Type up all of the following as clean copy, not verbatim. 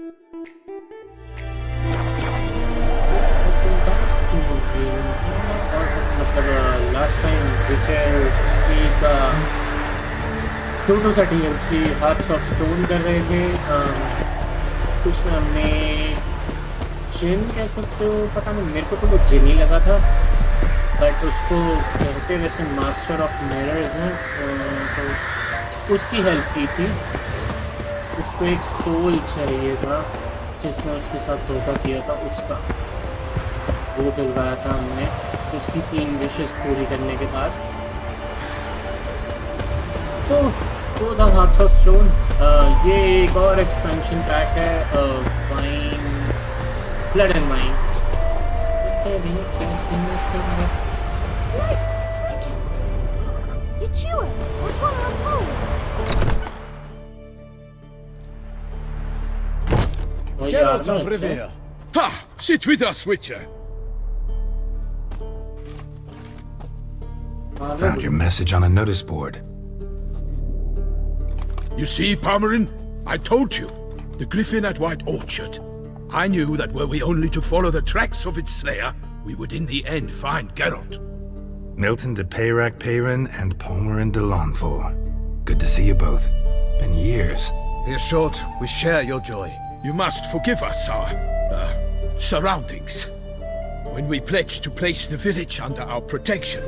मतलब last time विचर 3 का छोटू सा DLC हार्ट्स ऑफ स्टोन कर रहे थे। कुछ हमने जिन कह सकते हो, पता नहीं, मेरे को तो वो जिन ही लगा था, बट उसको कहते वैसे मास्टर ऑफ मिरर्स हैं। तो उसकी हेल्प की थी। उसको एक सोल चाहिए था जिसने उसके साथ धोखा किया था, उसका वो दिलवाया था हमने उसकी 3 विशेस पूरी करने के बाद। तो द हार्ट्स ऑफ स्टोन, ये एक और एक्सपेंशन पैक है, wine, blood and wine. Geralt of Rivia. Ha! Sit with us, Witcher. Found your message on a notice board. You see, Palmerin, I told you. The griffin at White Orchard. I knew that were we only to follow the tracks of its slayer, we would in the end find Geralt. Milton de Peyrac-Peyrin and Palmerin de Lawnfall. Good to see you both. Been years. Be assured, we share your joy. You must forgive us our surroundings. When we pledged to place the village under our protection,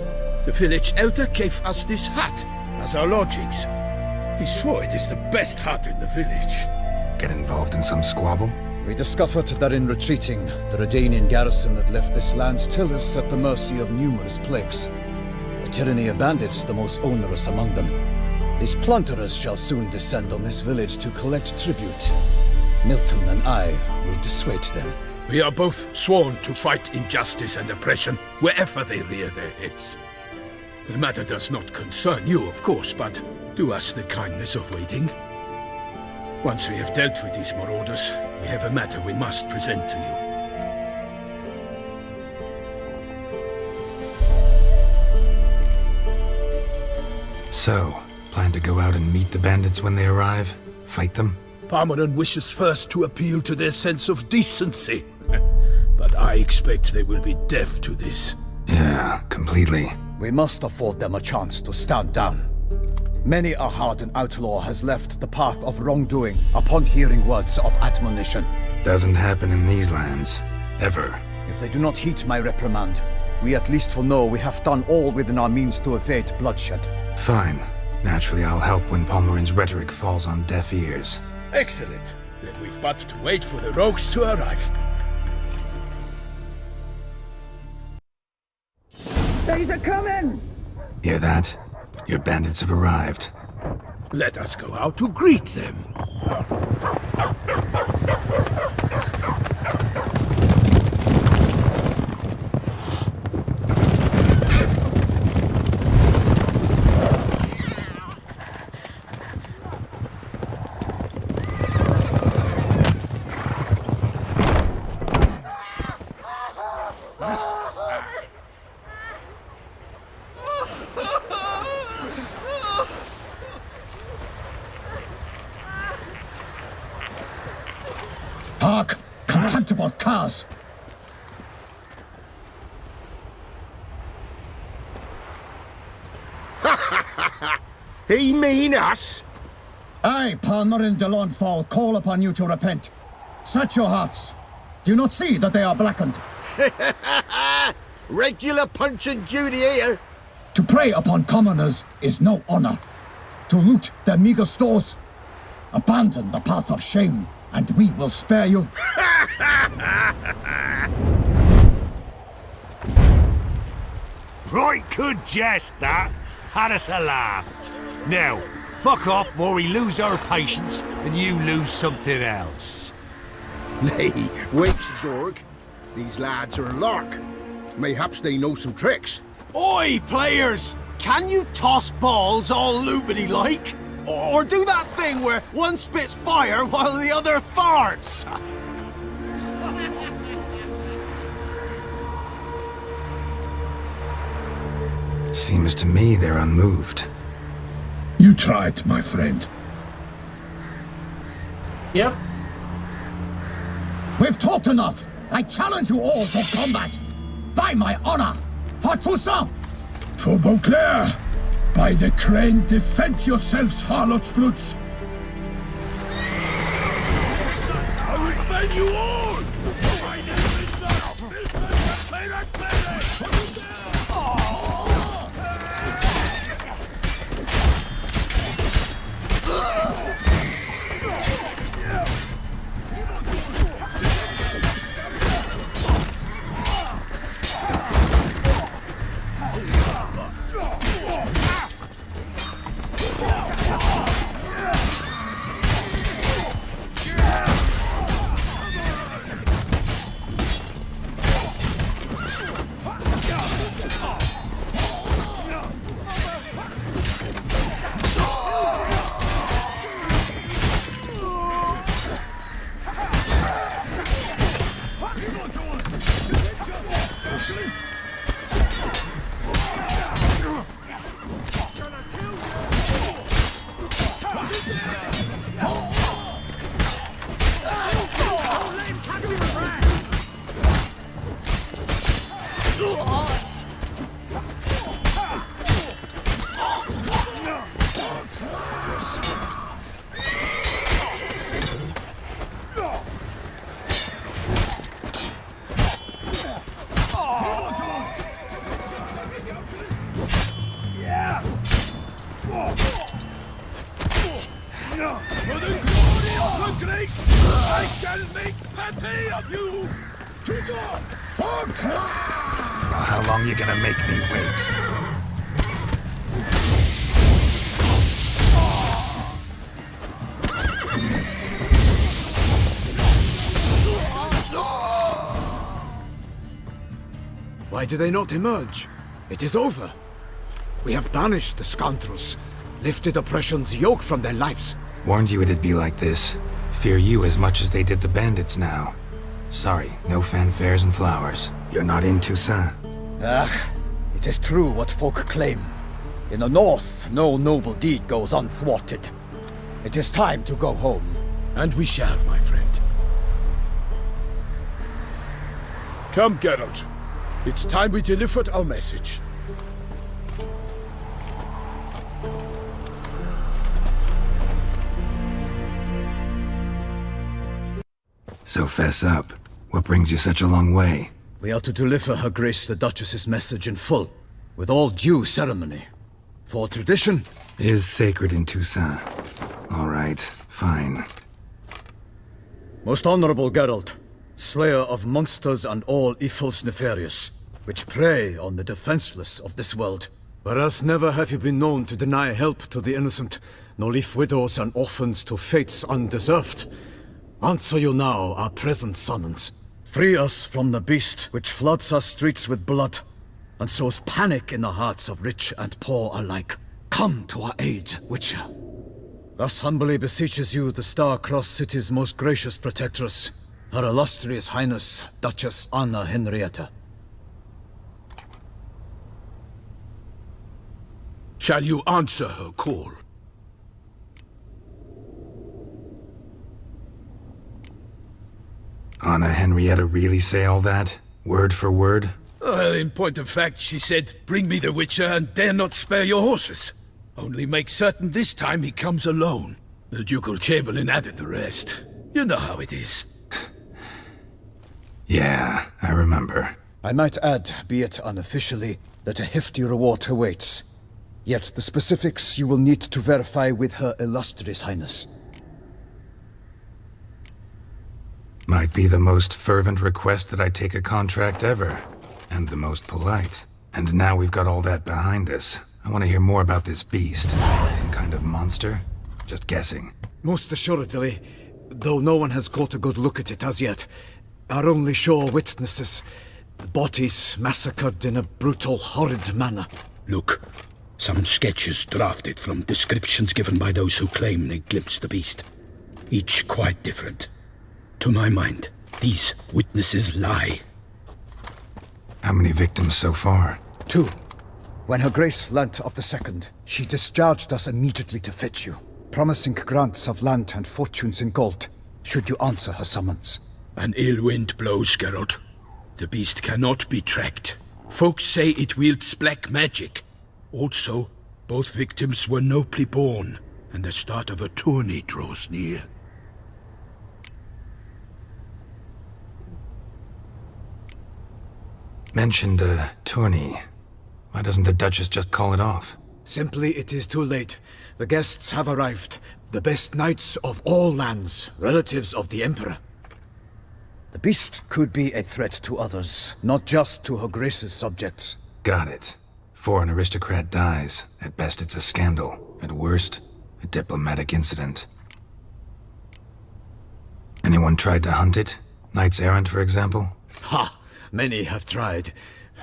the village elder gave us this hut as our lodgings. He swore it is the best hut in the village. Get involved in some squabble? We discovered that in retreating, the Redanian garrison that left this land still is at the mercy of numerous plagues. The tyranny of bandits the most onerous among them. These plunderers shall soon descend on this village to collect tribute. Milton and I will dissuade them. We are both sworn to fight injustice and oppression wherever they rear their heads. The matter does not concern you, of course, but do us the kindness of waiting. Once we have dealt with these marauders, we have a matter we must present to you. So, plan to go out and meet the bandits when they arrive? Fight them? Palmerin wishes first to appeal to their sense of decency. But I expect they will be deaf to this. Yeah, completely. We must afford them a chance to stand down. Many a hardened outlaw has left the path of wrongdoing upon hearing words of admonition. Doesn't happen in these lands. Ever. If they do not heed my reprimand, we at least will know we have done all within our means to evade bloodshed. Fine. Naturally, I'll help when Palmerin's rhetoric falls on deaf ears. Excellent. Then we've but to wait for the rogues to arrive. They's a coming! Hear that? Your bandits have arrived. Let us go out to greet them. Hark! Contemptible curs! He mean us? I, Palmerin de Lawnfall, call upon you to repent. Set your hearts. Do you not see that they are blackened? Regular Punch and Judy here. To prey upon commoners is no honor. To loot their meager stores, abandon the path of shame, and we will spare you. Right good jest, that. Had us a laugh. Now, fuck off before we lose our patience and you lose something else. Nay, wait, Zorg. These lads are lark. Mayhaps they know some tricks. Oi, players! Can you toss balls all loopity-like? Or do that thing where one spits fire while the other farts? Seems to me they're unmoved. You tried, my friend. Yep. We've talked enough! I challenge you all to combat! By my honor! For Toussaint! For Beauclair! By the crane, defend yourselves, harlots brutes! I will defend you all! My name is not For the glory of her grace, I shall make pate of you! Toussaint! How long you gonna make me wait? Why do they not emerge? It is over. We have banished the scoundrels, lifted oppression's yoke from their lives. Warned you it'd be like this. Fear you as much as they did the bandits now. Sorry, no fanfares and flowers. You're not in Toussaint. It is true what folk claim. In the north, no noble deed goes unthwarted. It is time to go home. And we shall, my friend. Come, Geralt. It's time we delivered our message. So fess up. What brings you such a long way? We are to deliver Her Grace the Duchess's message in full, with all due ceremony. For tradition Is sacred in Toussaint. All right, fine. Most honorable Geralt, slayer of monsters and all evils nefarious, which prey on the defenseless of this world. Whereas never have you been known to deny help to the innocent, nor leave widows and orphans to fates undeserved. Answer you now our present summons. Free us from the beast which floods our streets with blood, and sows panic in the hearts of rich and poor alike. Come to our aid, Witcher. Thus humbly beseeches you the Star-Crossed City's most gracious protectress, Her Illustrious Highness, Duchess Anna Henrietta. Shall you answer her call? Anna Henrietta really say all that? Word for word? Well, in point of fact, she said, bring me the Witcher and dare not spare your horses. Only make certain this time he comes alone. The Ducal Chamberlain added the rest. You know how it is. Yeah, I remember. I might add, be it unofficially, that a hefty reward awaits. Yet the specifics you will need to verify with Her Illustrious Highness. Might be the most fervent request that I take a contract ever. And the most polite. And now we've got all that behind us. I want to hear more about this beast. Some kind of monster? Just guessing. Most assuredly, though no one has got a good look at it as yet. Our only sure witnesses. Bodies massacred in a brutal, horrid manner. Look, some sketches drafted from descriptions given by those who claim they glimpsed the beast. Each quite different. To my mind, these witnesses lie. How many victims so far? 2. When Her Grace learnt of the second, she discharged us immediately to fetch you, promising grants of land and fortunes in gold, should you answer her summons. An ill wind blows, Geralt. The beast cannot be tracked. Folks say it wields black magic. Also, both victims were nobly born, and the start of a tourney draws near. Mentioned a tourney. Why doesn't the Duchess just call it off? Simply, it is too late. The guests have arrived. The best knights of all lands, relatives of the Emperor. The beast could be a threat to others, not just to Her Grace's subjects. Got it. Before an aristocrat dies, at best it's a scandal. At worst, a diplomatic incident. Anyone tried to hunt it? Knights errant, for example? Ha! Many have tried.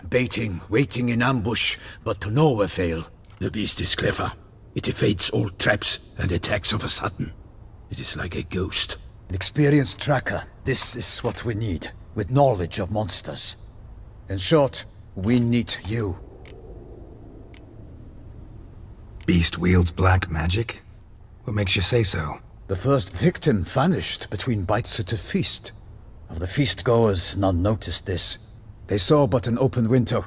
Baiting, waiting in ambush, but to no avail. The beast is clever. It evades all traps and attacks of a sudden. It is like a ghost. An experienced tracker. This is what we need, with knowledge of monsters. In short, we need you. Beast wields black magic? What makes you say so? The first victim vanished between bites at a feast. Of the feast-goers, none noticed this. They saw but an open window,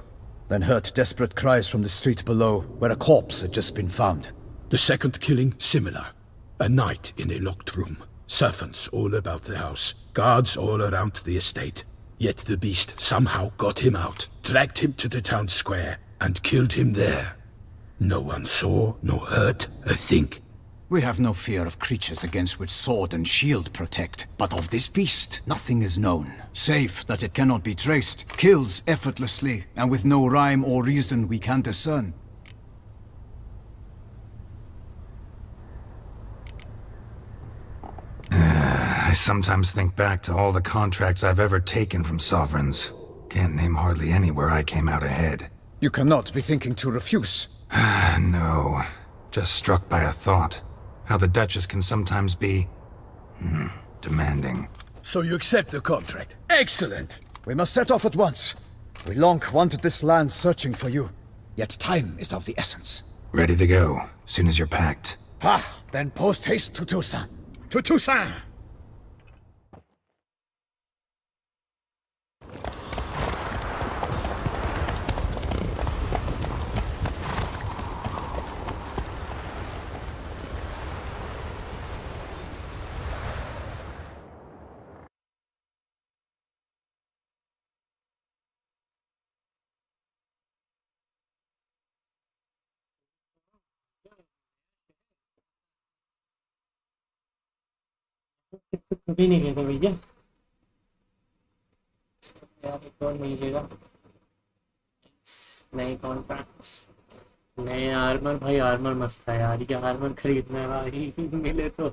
then heard desperate cries from the street below, where a corpse had just been found. The second killing, similar. A night in a locked room. Servants all about the house. Guards all around the estate. Yet the beast somehow got him out, dragged him to the town square, and killed him there. No one saw, nor heard a thing. We have no fear of creatures against which sword and shield protect. But of this beast, nothing is known, save that it cannot be traced, kills effortlessly, and with no rhyme or reason we can discern. I sometimes think back to all the contracts I've ever taken from sovereigns. Can't name hardly any where I came out ahead. You cannot be thinking to refuse. No. Just struck by a thought. How the Duchess can sometimes be... demanding. So you accept the contract? Excellent! We must set off at once. We long wanted this land searching for you. Yet time is of the essence. Ready to go, soon as you're packed. Ha! Then post haste to Toussaint. To Toussaint! कभी नहीं गए थे भैया यार एक और मिल जाएगा नए कॉन्ट्रैक्ट्स नए आर्मर भाई आर्मर मस्त है यार ये आर्मर खरीदना है भाई मिले तो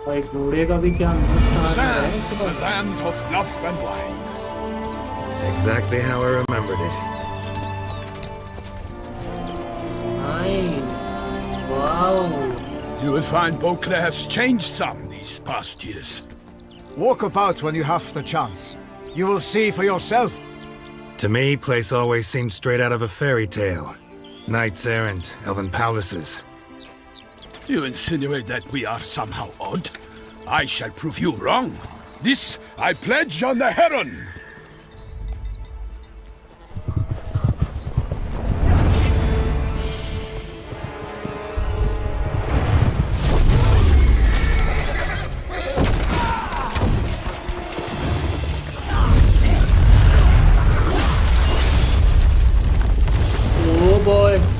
भाई घोड़े का भी क्या मस्त है इसके The pass land of love and wine. Exactly how I remembered it. Nice wow You will find Beauclair has changed some these past years. Walk about when you have the chance. You will see for yourself. To me, place always seemed straight out of a fairy tale. Knights errant, elven palaces. You insinuate that we are somehow odd? I shall prove you wrong. This I pledge on the Heron. oh boy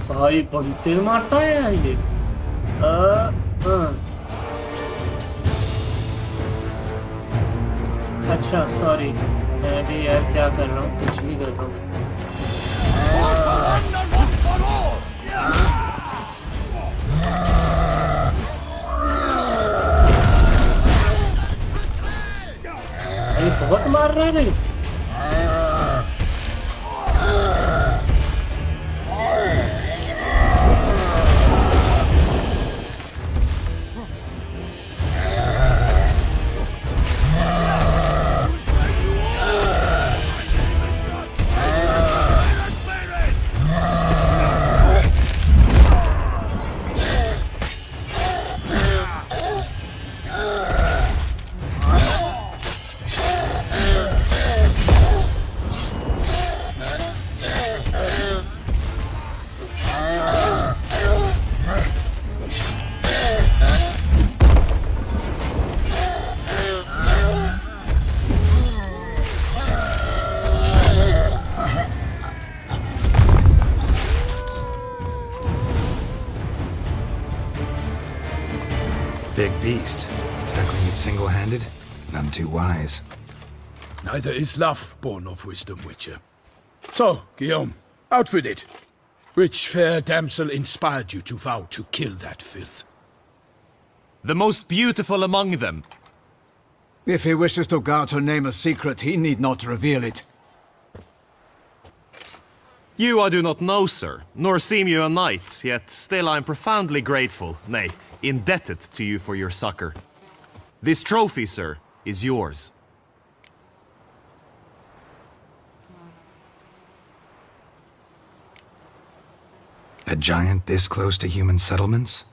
भाई बंदे मारता है यार ये अच्छा sorry मैं भी यार क्या कर रहा हूँ कुछ नहीं कर रहा हूँ ये बहुत मार रहा है भाई Big beast. Tackling it single-handed? None too wise. Neither is love born of wisdom, Witcher. So, Guillaume, out with it. Which fair damsel inspired you to vow to kill that filth? The most beautiful among them. If he wishes to guard her name a secret, he need not reveal it. You I do not know, sir, nor seem you a knight, yet still I am profoundly grateful, nay, indebted to you for your succor. This trophy, sir, is yours. A giant this close to human settlements?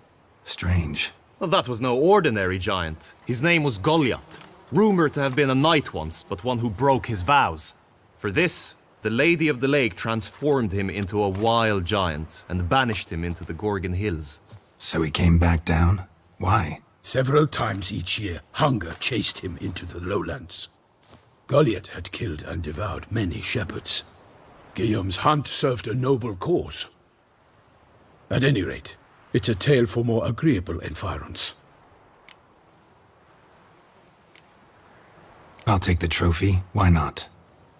Strange. Well, that was no ordinary giant. His name was Goliath, rumored to have been a knight once, but one who broke his vows. For this, the Lady of the Lake transformed him into a wild giant and banished him into the Gorgon Hills. So he came back down? Why? Several times each year, hunger chased him into the lowlands. Goliath had killed and devoured many shepherds. Guillaume's hunt served a noble cause. At any rate, it's a tale for more agreeable environs. I'll take the trophy. Why not?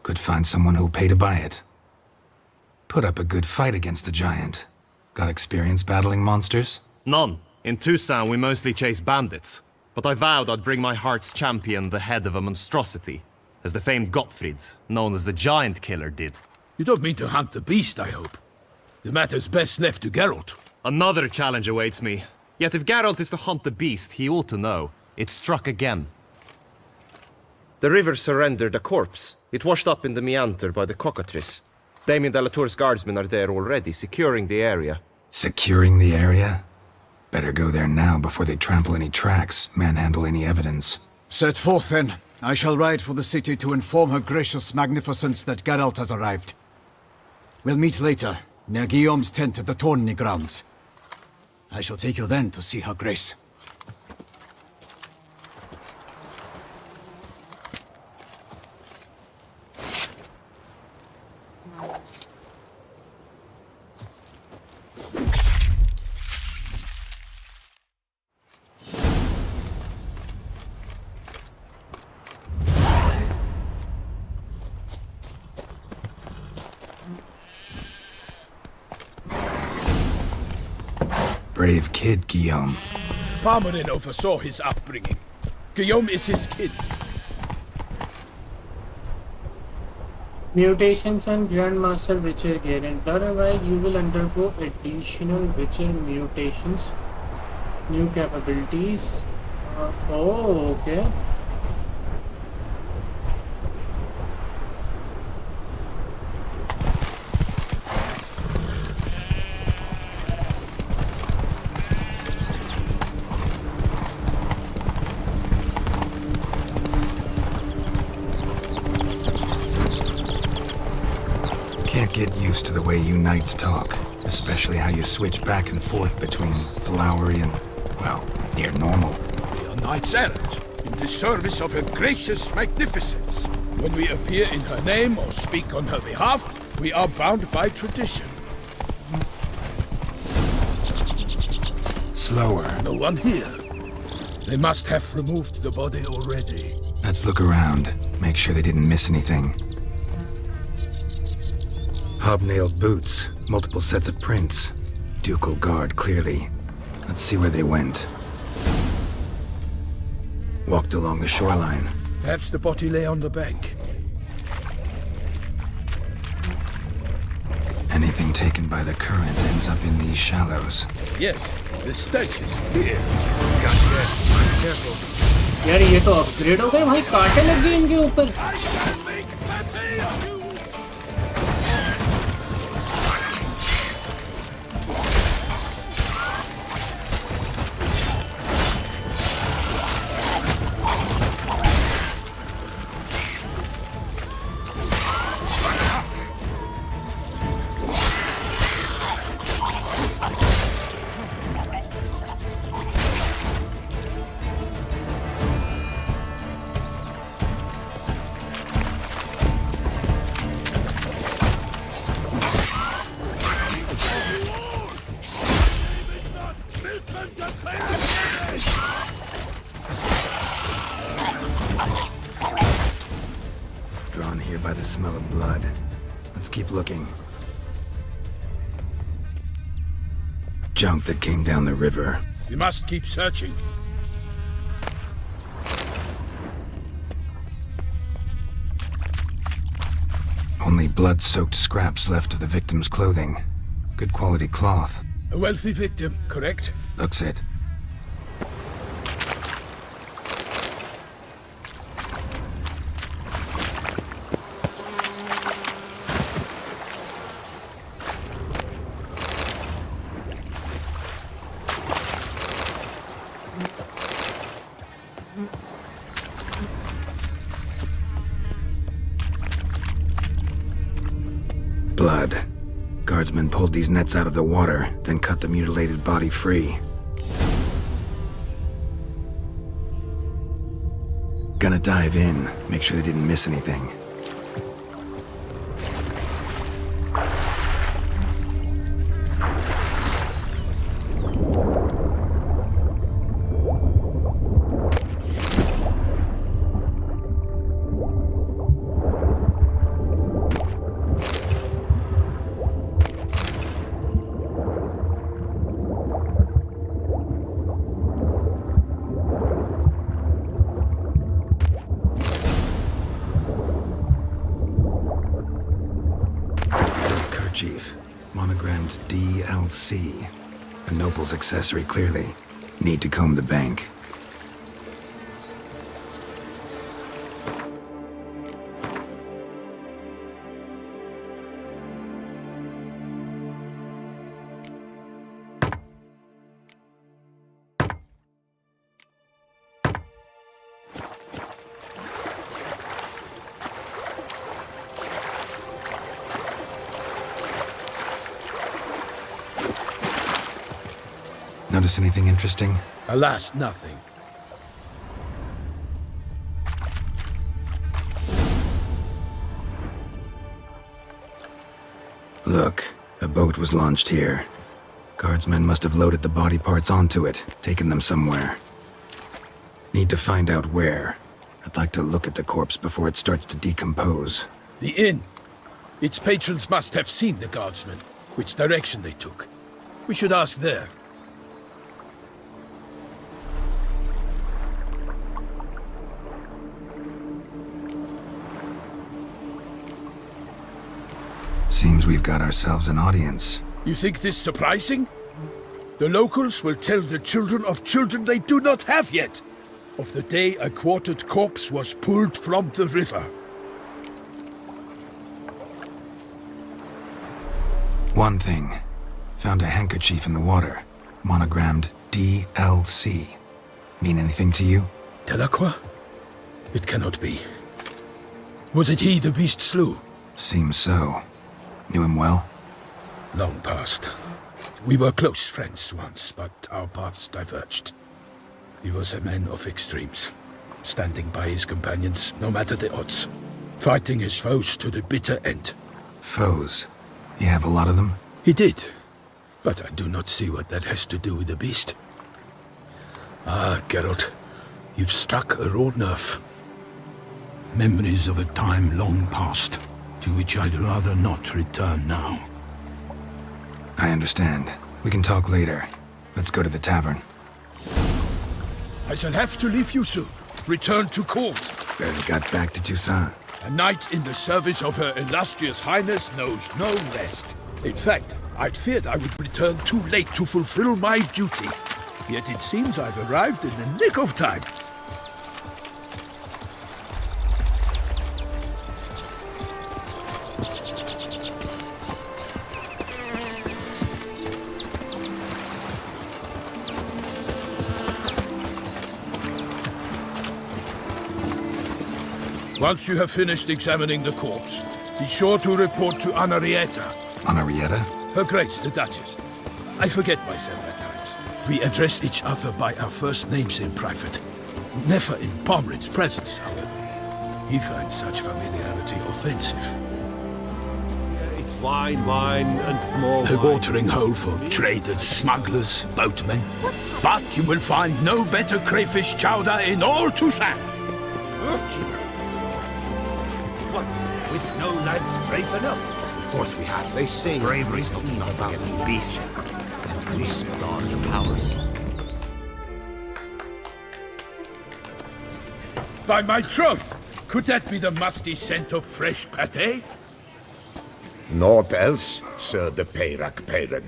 Could find someone who'll pay to buy it. Put up a good fight against the giant. Got experience battling monsters? None. In Toussaint we mostly chase bandits. But I vowed I'd bring my heart's champion the head of a monstrosity, as the famed Gottfried, known as the Giant Killer, did. You don't mean to hunt the beast, I hope. The matter's best left to Geralt. Another challenge awaits me. Yet if Geralt is to hunt the beast, he ought to know. It struck again. The river surrendered a corpse. It washed up in the meander by the cockatrice. Damien de la Tour's guardsmen are there already, securing the area. Securing the area? Better go there now before they trample any tracks, manhandle any evidence. Set forth then. I shall ride for the city to inform her gracious magnificence that Geralt has arrived. We'll meet later, near Guillaume's tent at the tourney grounds. I shall take you then to see her grace. Brave kid, Guillaume. Parmarin oversaw his upbringing. Guillaume is his kid. Mutations and Grandmaster Witcher gear. Enter a while you will undergo additional Witcher mutations. New capabilities. Oh, okay. Can't get used to the way you knights talk, especially how you switch back and forth between flowery and, well, near normal. We are knights errant, in the service of her gracious magnificence. When we appear in her name or speak on her behalf, We are bound by tradition. Slower. No one here. They must have removed the body already. Let's look around. Make sure they didn't miss anything. Hobnailed boots. Multiple sets of prints. Ducal guard, clearly. Let's see where they went. Walked along the shoreline. Perhaps the body lay on the bank. Anything taken by the current ends up in these shallows. Yes, the stench is fierce. Got rest. Be careful. यार ये तो upgrade हो गए भाई, कांटे लग गए इनके ऊपर। I shall make plenty of you. Drawn here by the smell of blood. Let's keep looking. Junk that came down the river. We must keep searching. Only blood-soaked scraps left of the victim's clothing. Good quality cloth. A wealthy victim, correct? Looks it. Blood. Guardsmen pulled these nets out of the water, then cut the mutilated body free. Gonna dive in, make sure they didn't miss anything. Chief. Monogrammed DLC. A noble's accessory, clearly. Need to comb the bank. Notice anything interesting? Alas, nothing. Look, a boat was launched here. Guardsmen must have loaded the body parts onto it, taken them somewhere. Need to find out where. I'd like to look at the corpse before it starts to decompose. The inn. Its patrons must have seen the guardsmen, which direction they took. We should ask there. Seems we've got ourselves an audience. You think this surprising? The locals will tell the children of children they do not have yet, of the day a quartered corpse was pulled from the river. One thing. Found a handkerchief in the water. Monogrammed DLC. Mean anything to you? Delacroix? It cannot be. Was it he the beast slew? Seems so. Knew him well? Long past. We were close friends once, but our paths diverged. He was a man of extremes, standing by his companions no matter the odds, fighting his foes to the bitter end. Foes. You have a lot of them? He did. But I do not see what that has to do with the beast. Ah, Geralt, you've struck a raw nerve. Memories of a time long past, to which I'd rather not return now. I understand. We can talk later. Let's go to the tavern. I shall have to leave you soon. Return to court. Barely got back to Toussaint. A knight in the service of Her Illustrious Highness knows no rest. In fact, I'd feared I would return too late to fulfill my duty. Yet it seems I've arrived in the nick of time. Once you have finished examining the corpse, be sure to report to Henrietta. Henrietta? Her Grace, the Duchess. I forget myself at times. We address each other by our first names in private. Never in Pomrin's presence, however. He finds such familiarity offensive. It's wine, and more A wine. watering hole for traders, smugglers, boatmen. But you will find no better crayfish chowder in all Toussaint. What? With no lads brave enough? Of course we have, they say. Bravery's not enough against the beast. And this dark powers. By my troth, could that be the musty scent of fresh pâté? Naught else, Sir de Perch.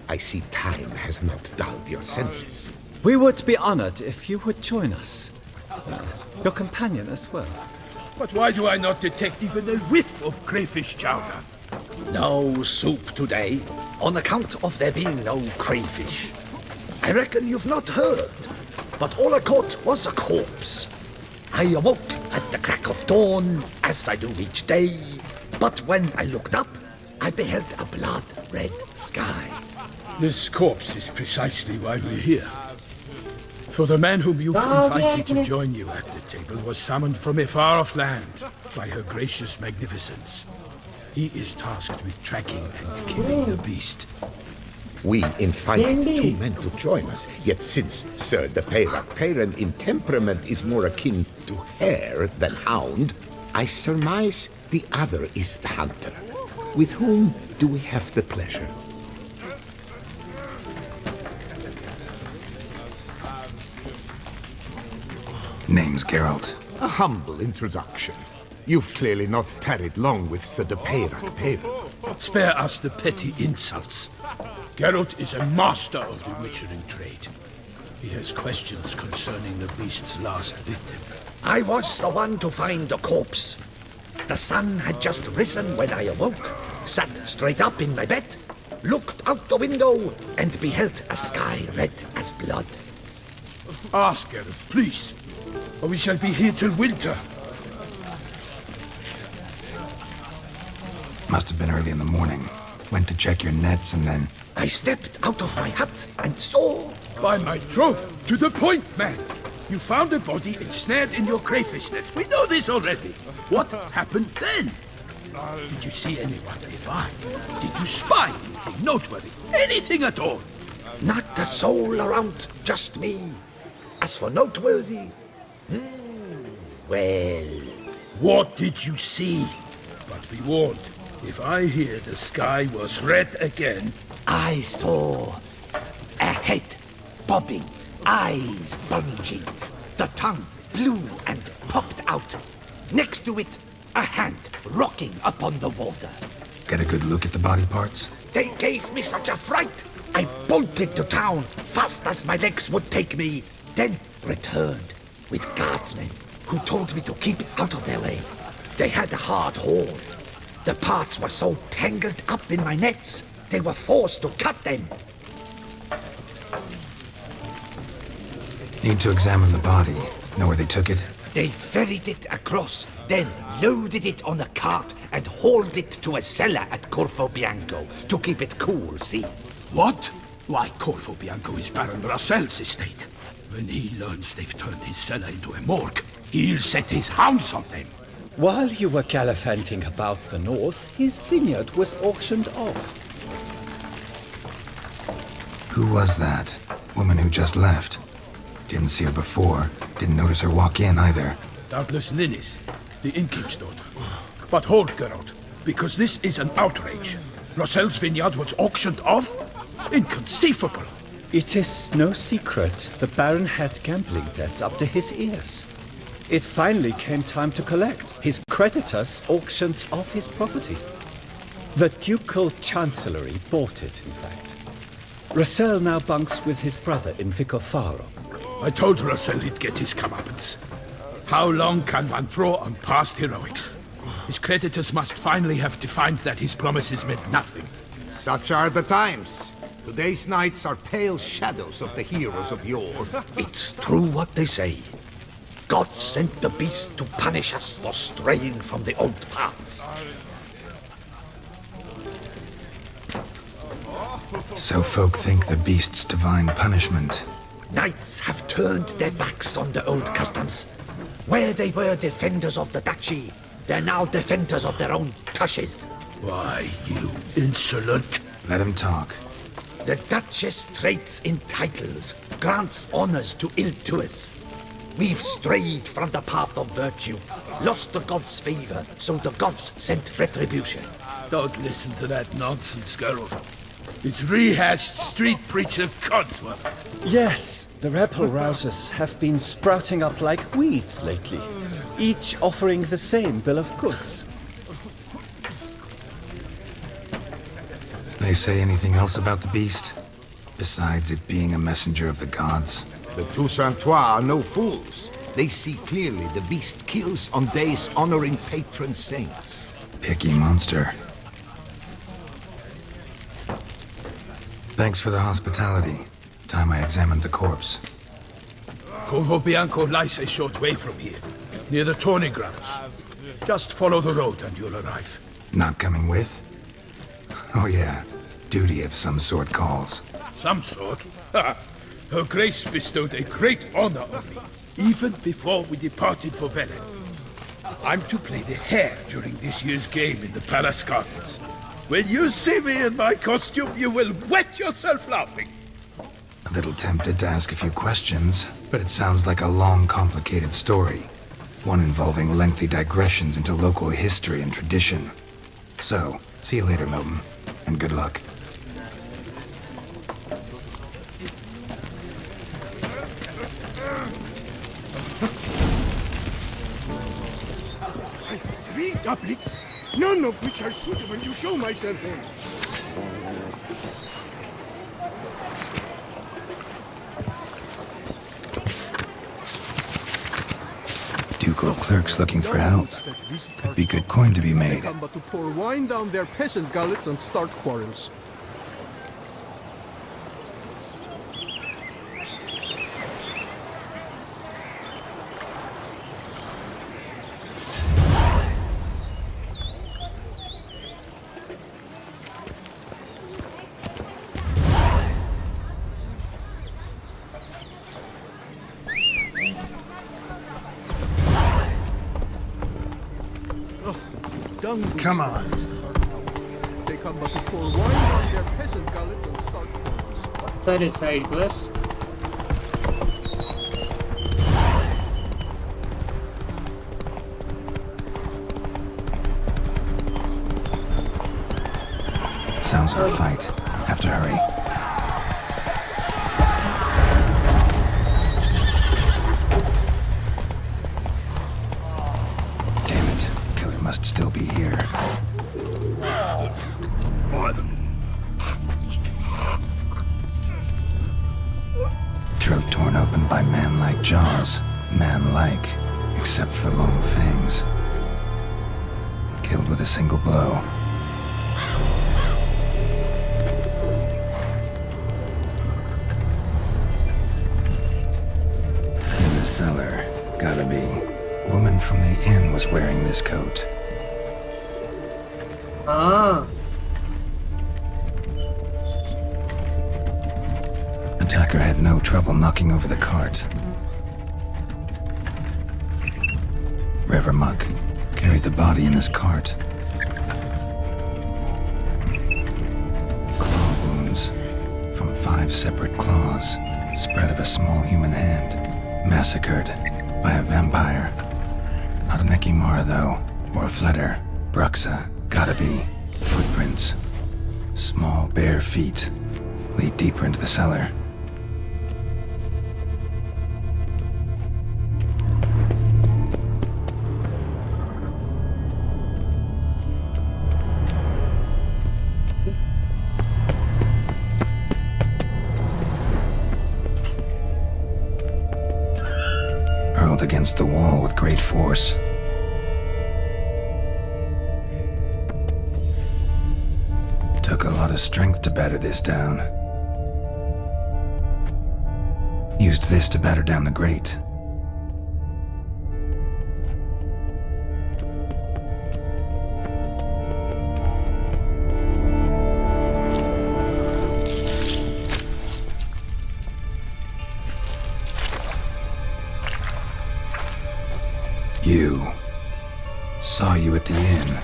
I see time has not dulled your senses. We would be honored if you would join us. Your companion as well. But why do I not detect even a whiff of crayfish chowder? No soup today, on account of there being no crayfish. I reckon you've not heard, but all I caught was a corpse. I awoke at the crack of dawn, as I do each day, but when I looked up, I beheld a blood-red sky. This corpse is precisely why we're here. For the man whom you've invited to join you at the table was summoned from a far-off land by her gracious magnificence. He is tasked with tracking and killing the beast. We invited two men to join us, yet since Sir de Perch in temperament is more akin to hare than hound, I surmise the other is the hunter. With whom do we have the pleasure? Name's Geralt. A humble introduction. You've clearly not tarried long with Sir de Perch. Spare us the petty insults. Geralt is a master of the witchering trade. He has questions concerning the beast's last victim. I was the one to find the corpse. The sun had just risen when I awoke, sat straight up in my bed, looked out the window, and beheld a sky red as blood. Ask Geralt, please, or we shall be here till winter. Must have been early in the morning. Went to check your nets and then... I stepped out of my hut and saw... By my troth, to the point, man! You found a body ensnared in your crayfish nets. We know this already. What happened then? Did you see anyone nearby? Did you spy anything noteworthy? Anything at all? Not a soul around, just me. As for noteworthy... well... What did you see? But be warned, if I hear the sky was red again... I saw a head bobbing, eyes bulging, the tongue blew and popped out. Next to it, a hand rocking upon the water. Get a good look at the body parts? They gave me such a fright. I bolted to town fast as my legs would take me, then returned with guardsmen who told me to keep out of their way. They had a hard haul. The parts were so tangled up in my nets, they were forced to cut them. Need to examine the body. Know where they took it? They ferried it across, then loaded it on a cart and hauled it to a cellar at Corvo Bianco to keep it cool, see? What? Why, Corvo Bianco is Baron Russell's estate. When he learns they've turned his cellar into a morgue, he'll set his hounds on them. While you were gallivanting about the north, his vineyard was auctioned off. Who was that? Woman who just left. Didn't see her before. Didn't notice her walk in either. Doubtless Linnis, the innkeep's daughter. But hold, Geralt, because this is an outrage. Roselle's vineyard was auctioned off? Inconceivable! It is no secret the Baron had gambling debts up to his ears. It finally came time to collect. His creditors auctioned off his property. The Ducal Chancellery bought it, in fact. Roselle now bunks with his brother in Vicofaro. I told Roselle he'd get his comeuppance. How long can one throw on past heroics? His creditors must finally have defined that his promises meant nothing. Such are the times. Today's knights are pale shadows of the heroes of yore. It's true what they say. God sent the beast to punish us for straying from the old paths. So folk think the beast's divine punishment. Knights have turned their backs on the old customs. Where they were defenders of the duchy, they're now defenders of their own tushes. Why, you insolent... Let him talk. The Duchess trades in titles, grants honors to ill-doers. We've strayed from the path of virtue, lost the gods' favor, so the gods sent retribution. Don't listen to that nonsense, Geralt. It's rehashed street preacher codswell. Yes, the rebel rousers have been sprouting up like weeds lately, each offering the same bill of goods. They say anything else about the beast? Besides it being a messenger of the gods? The Toussaintois are no fools. They see clearly the beast kills on days honoring patron saints. Picky monster. Thanks for the hospitality. Time I examined the corpse. Covo Bianco lies a short way from here, near the tourney grounds. Just follow the road and you'll arrive. Not coming with? Oh yeah, duty of some sort calls. Some sort? Ha! Her Grace bestowed a great honor on me, even before we departed for Velen. I'm to play the heir during this year's game in the Palace Gardens. When you see me in my costume, you will wet yourself laughing. A little tempted to ask a few questions, but it sounds like a long, complicated story. One involving lengthy digressions into local history and tradition. So, see you later, Milton, and good luck. I've 3 doublets, none of which are suitable to show myself in. Ducal clerks looking for help. Could be good coin to be made. They come but to pour wine down their peasant gullets and start quarrels. Come on. They come but to pour wine down their peasant gullets and start quarrels. That is side quest. Sounds like a fight. Have to hurry. Damn it. Killer must still be here. Throat torn open by man-like jaws. Man-like, except for long fangs. Killed with a single blow. In the cellar, gotta be. Woman from the inn was wearing this coat. Ah, Attacker had no trouble knocking over the cart. River muck. Careful. buried the body in this cart. Claw wounds from 5 separate claws, spread of a small human hand. Massacred by a vampire. Not an Ekimara, though, or a Fletter. Bruxa, gotta be. Footprints. Small, bare feet lead deeper into the cellar. Hurled against the wall with great force. Took a lot of strength to batter this down. Used this to batter down the grate. You. Saw you at the inn.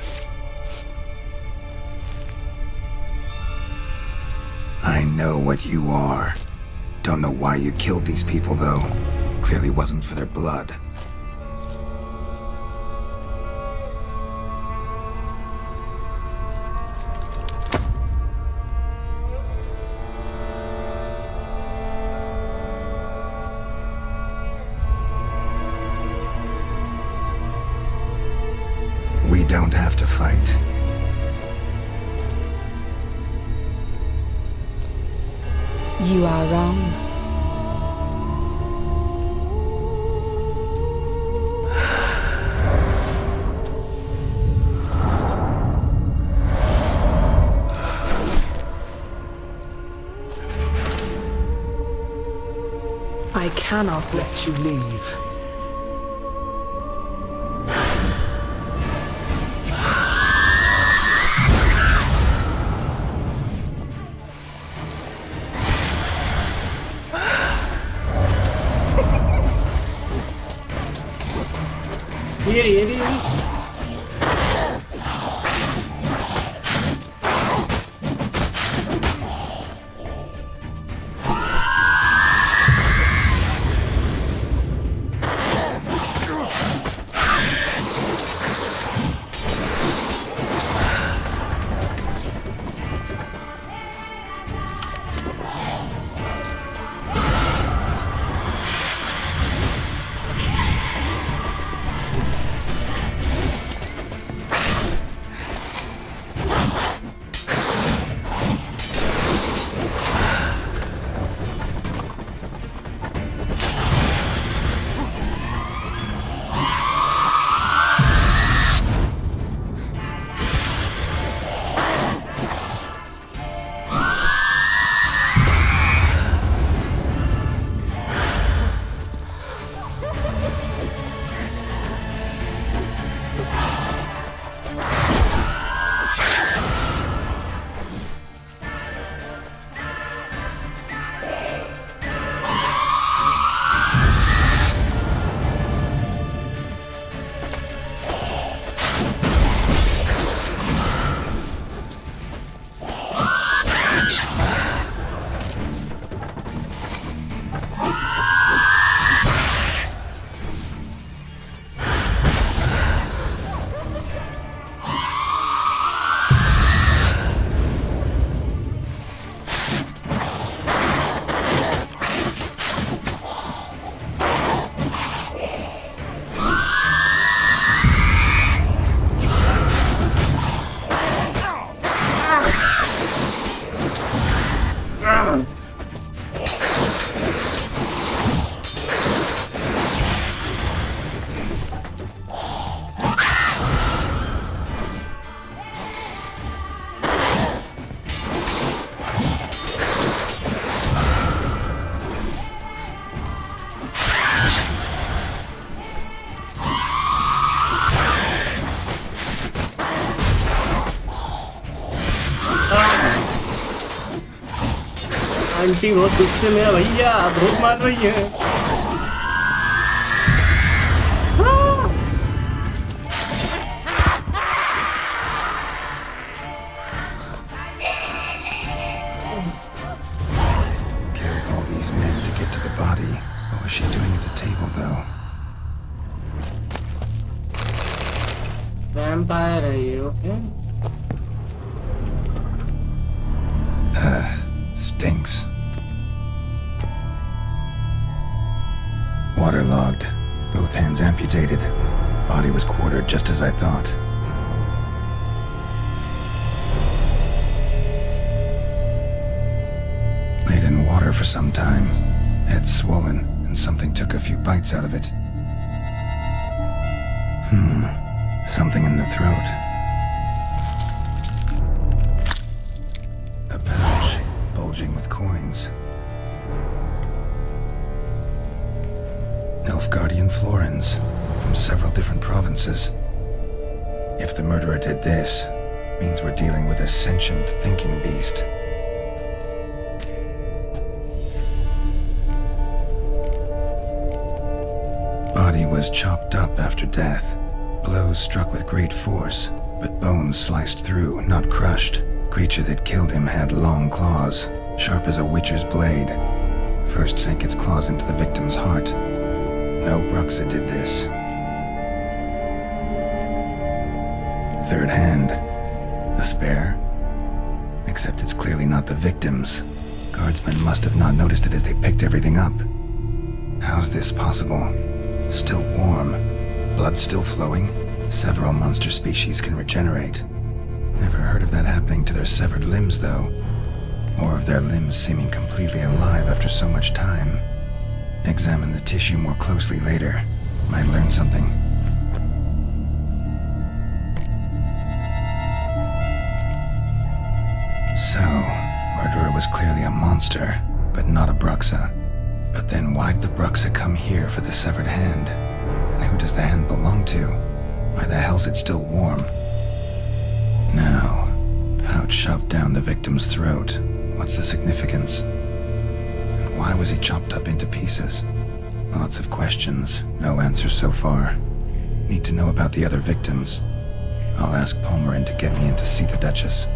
I know what you are. Don't know why you killed these people, though. Clearly wasn't for their blood. We don't have to fight. You are wrong. I cannot let you leave. Yeri. Aunty बहुत गुस्से में है भैया, बहुत मार रही है। Killed all these men to get to the body. What was she doing at the table, though? Vampire, are you okay? Stinks. Waterlogged. Both hands amputated. Body was quartered just as I thought. Laid in water for some time. Head swollen, and something took a few bites out of it. Something in the throat. A pouch, bulging with coins. Nilfgaardian florins, from several different provinces. If the murderer did this, means we're dealing with a sentient thinking beast. Body was chopped up after death. Blows struck with great force, but bones sliced through, not crushed. Creature that killed him had long claws, sharp as a witcher's blade. First sank its claws into the victim's heart. No Bruxa did this. Third hand. A spare? Except it's clearly not the victim's. Guardsmen must have not noticed it as they picked everything up. How's this possible? Still warm. Blood still flowing? Several monster species can regenerate. Never heard of that happening to their severed limbs, though. Or of their limbs seeming completely alive after so much time. Examine the tissue more closely later. Might learn something. So, murderer was clearly a monster, but not a Bruxa. But then why'd the Bruxa come here for the severed hand? And who does the hand belong to? Why the hell's it still warm? Now, pouch shoved down the victim's throat. What's the significance? And why was he chopped up into pieces? Lots of questions, no answers so far. Need to know about the other victims. I'll ask Palmerin to get me in to see the Duchess.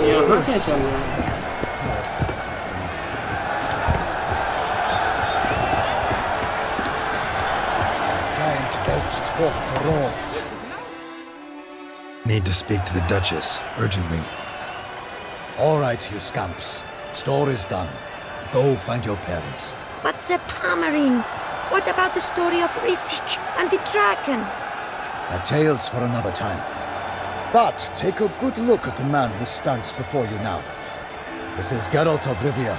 यहाँ क्या चल रहा है? Giant belched forth the roar. Need to speak to the Duchess, urgently. All right, you scamps. Story's done. Go find your parents. But Sir Palmerin, what about the story of Rittik and the dragon? A tale's for another time. But take a good look at the man who stands before you now. This is Geralt of Rivia,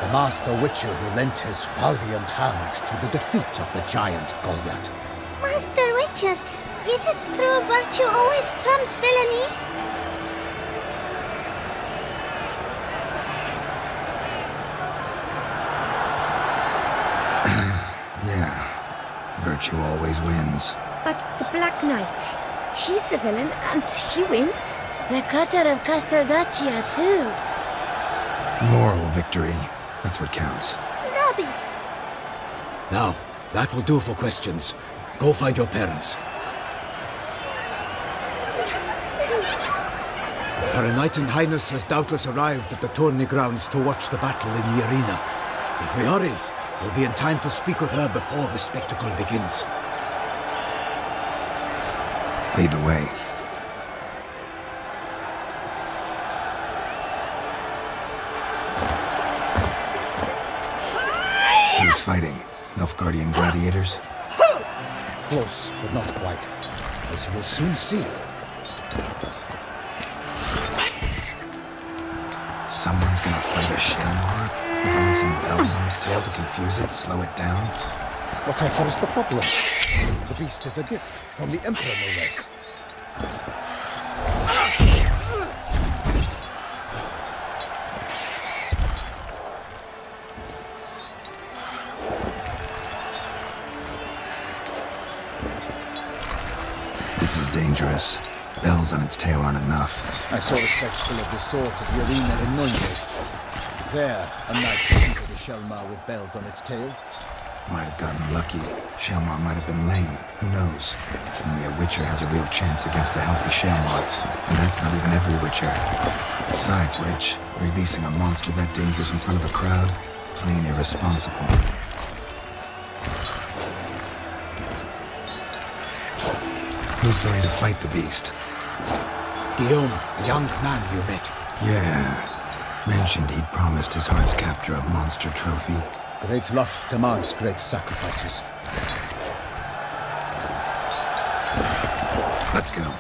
the master witcher who lent his valiant hand to the defeat of the giant Goliath. Master Witcher, is it true virtue always trumps villainy? Yeah, virtue always wins. But the Black Knight, he's a villain and he wins. The cutter of Casteldaccia too. Moral victory, that's what counts. Rubbish. Now, that will do for questions. Go find your parents. Her Enlightened Highness has doubtless arrived at the tourney grounds to watch the battle in the arena. If we hurry, we'll be in time to speak with her before the spectacle begins. Lead the way. Who's fighting? Nilfgaardian gladiators? Close, but not quite. As you will soon see. Someone's gonna fight a Shelmar with only some bells on its tail to confuse it, slow it down. Whatever is the problem? The beast is a gift from the Emperor, no less. This is dangerous. Bells on its tail aren't enough. I saw a section of the sword of the arena in Wineboys. There, a knight entered the Shelmar with bells on its tail. Might have gotten lucky. Shelmar might have been lame. Who knows? Only a Witcher has a real chance against a healthy Shelmar. And that's not even every Witcher. Besides which, releasing a monster that dangerous in front of a crowd? Plain irresponsible. Who's going to fight the beast? Guillaume, the young man you met. Yeah. Mentioned he'd promised his heart's capture a monster trophy. Great love demands great sacrifices. Let's go.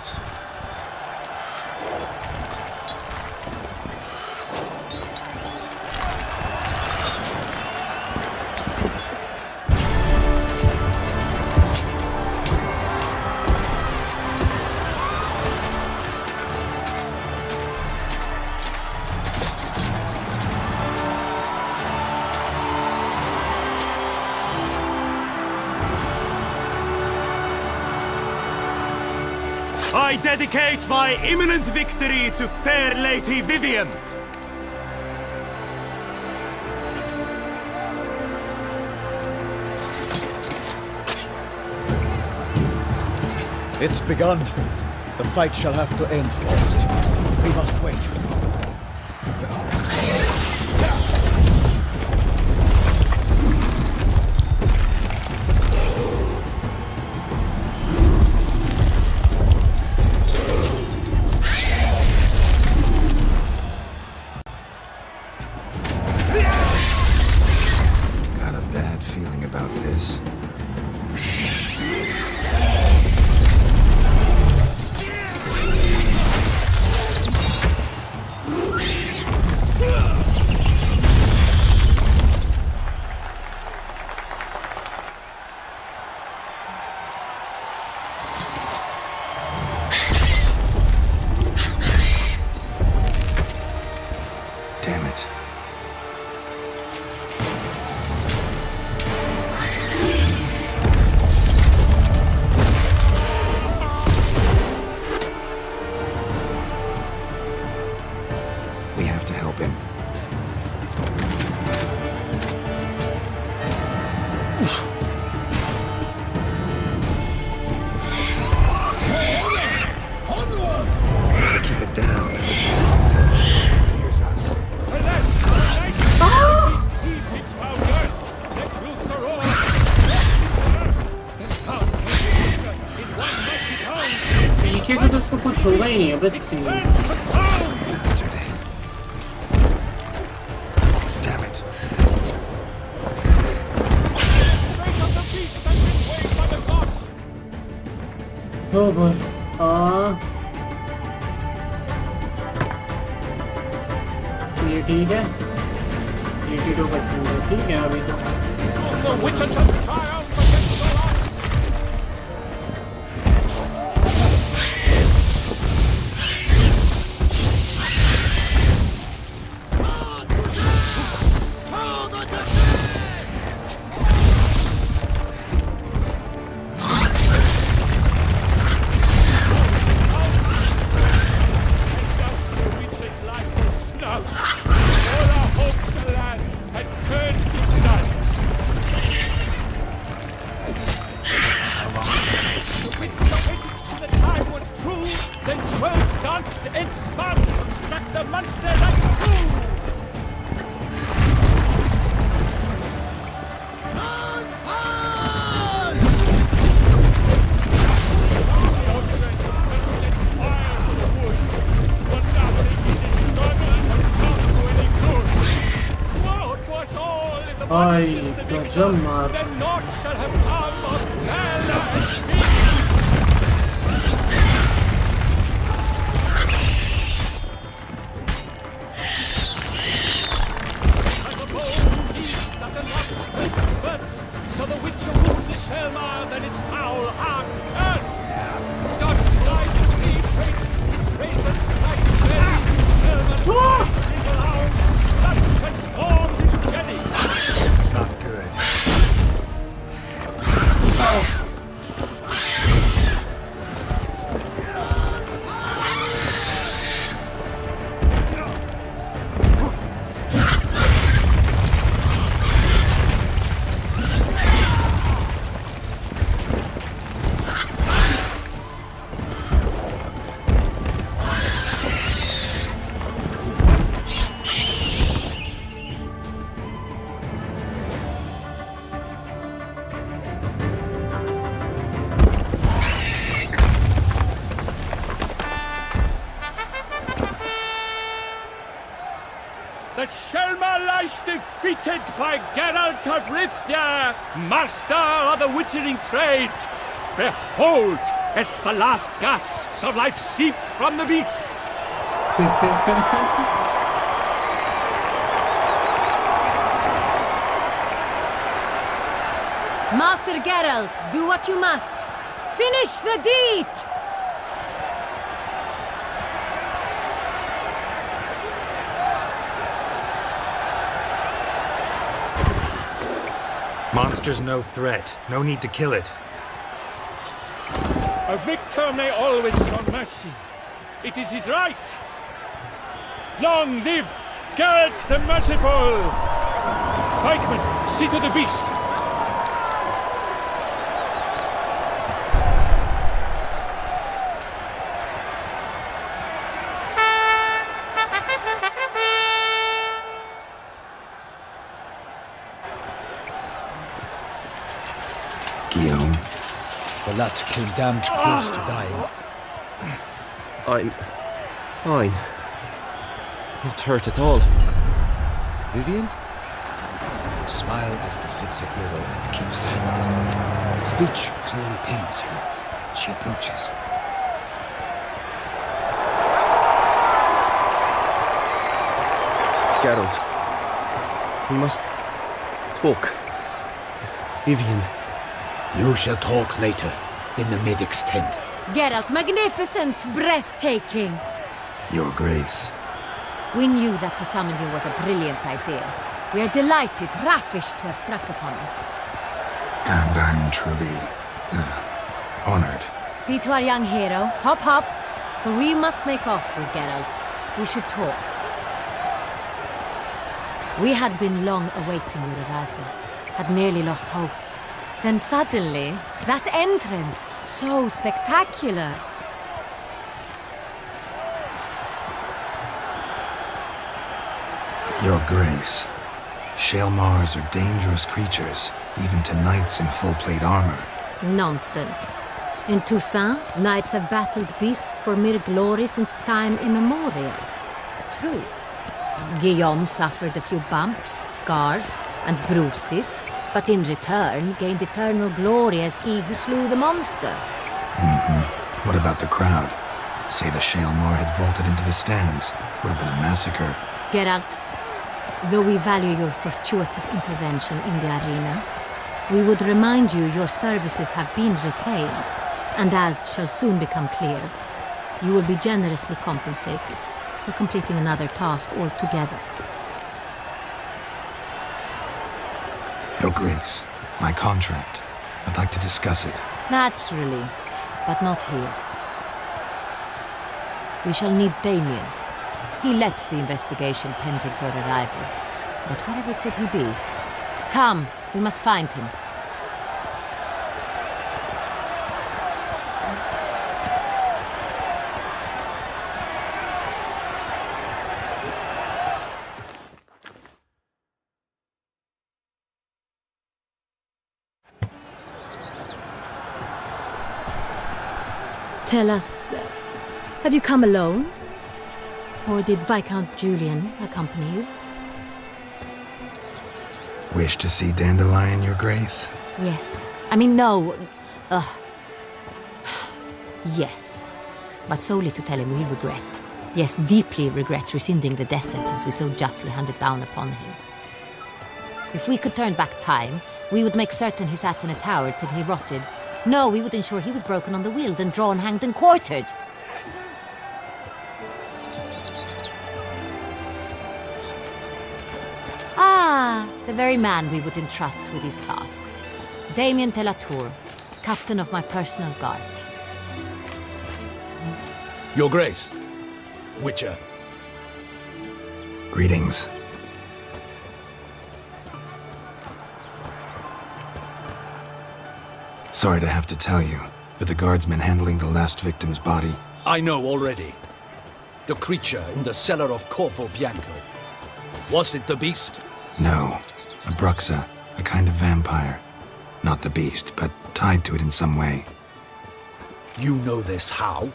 I dedicate my imminent victory to fair Lady Vivian. It's begun. The fight shall have to end first. We must wait. Got a bad feeling about this. Damn it. We have to help him. Gotta keep it down. Hears us. पीछे से तो उसको कुछ होगा ही नहीं अबे Bastard. Damn it. Oh boy. ये ठीक है 82% है ठीक है अभी तो The Witcher shall triumph against the rocks. Ay, gajam maar. The North shall have come of Velen. Shelma lies defeated by Geralt of Rivia, master of the witchering trade. Behold, as the last gasps of life seep from the beast. Master Geralt, do what you must. Finish the deed! Monster's no threat. No need to kill it. A victor may always show mercy. It is his right. Long live Geralt the Merciful! Pikeman, see to the beast. Guillaume. The lad came damned close to dying. I'm fine. Not hurt at all. Vivian? Smile as befits a hero and keep silent. Speech clearly pains you. She approaches. Geralt. We must talk. Vivian. You shall talk later, in the medic's tent. Geralt, magnificent, breathtaking. Your Grace. We knew that to summon you was a brilliant idea. We are delighted, ravished to have struck upon it. And I'm truly honored. See to our young hero. Hop, hop. For we must make off with Geralt. We should talk. We had been long awaiting your arrival. Had nearly lost hope. Then suddenly, that entrance, so spectacular. Your Grace. Shaelmars are dangerous creatures, even to knights in full plate armor. Nonsense. In Toussaint, knights have battled beasts for mere glory since time immemorial. True. Guillaume suffered a few bumps, scars, and bruises, but in return gained eternal glory as he who slew the monster. What about the crowd? Say the Shaelmar had vaulted into the stands. Would have been a massacre. Geralt, though we value your fortuitous intervention in the arena, we would remind you your services have been retained, and as shall soon become clear, you will be generously compensated for completing another task altogether. Your Grace, my contract. I'd like to discuss it. Naturally, but not here. We shall need Damien. He led the investigation pending your arrival. But wherever could he be? Come, we must find him. Tell us, have you come alone? Or did Viscount Julian accompany you? Wish to see Dandelion, Your Grace? Yes. I mean, no. Yes. But solely to tell him we regret. Yes, deeply regret rescinding the death sentence we so justly handed down upon him. If we could turn back time, we would make certain he sat in a tower till he rotted. No, we would ensure he was broken on the wheel, then drawn, hanged, and quartered. Ah, the very man we would entrust with these tasks. Damien Telatour, captain of my personal guard. Your Grace. Witcher. Greetings. Sorry to have to tell you, but the guardsman handling the last victim's body... I know already. The creature in the cellar of Corvo Bianco. Was it the beast? No. A Bruxa, a kind of vampire. Not the beast, but tied to it in some way. You know this how?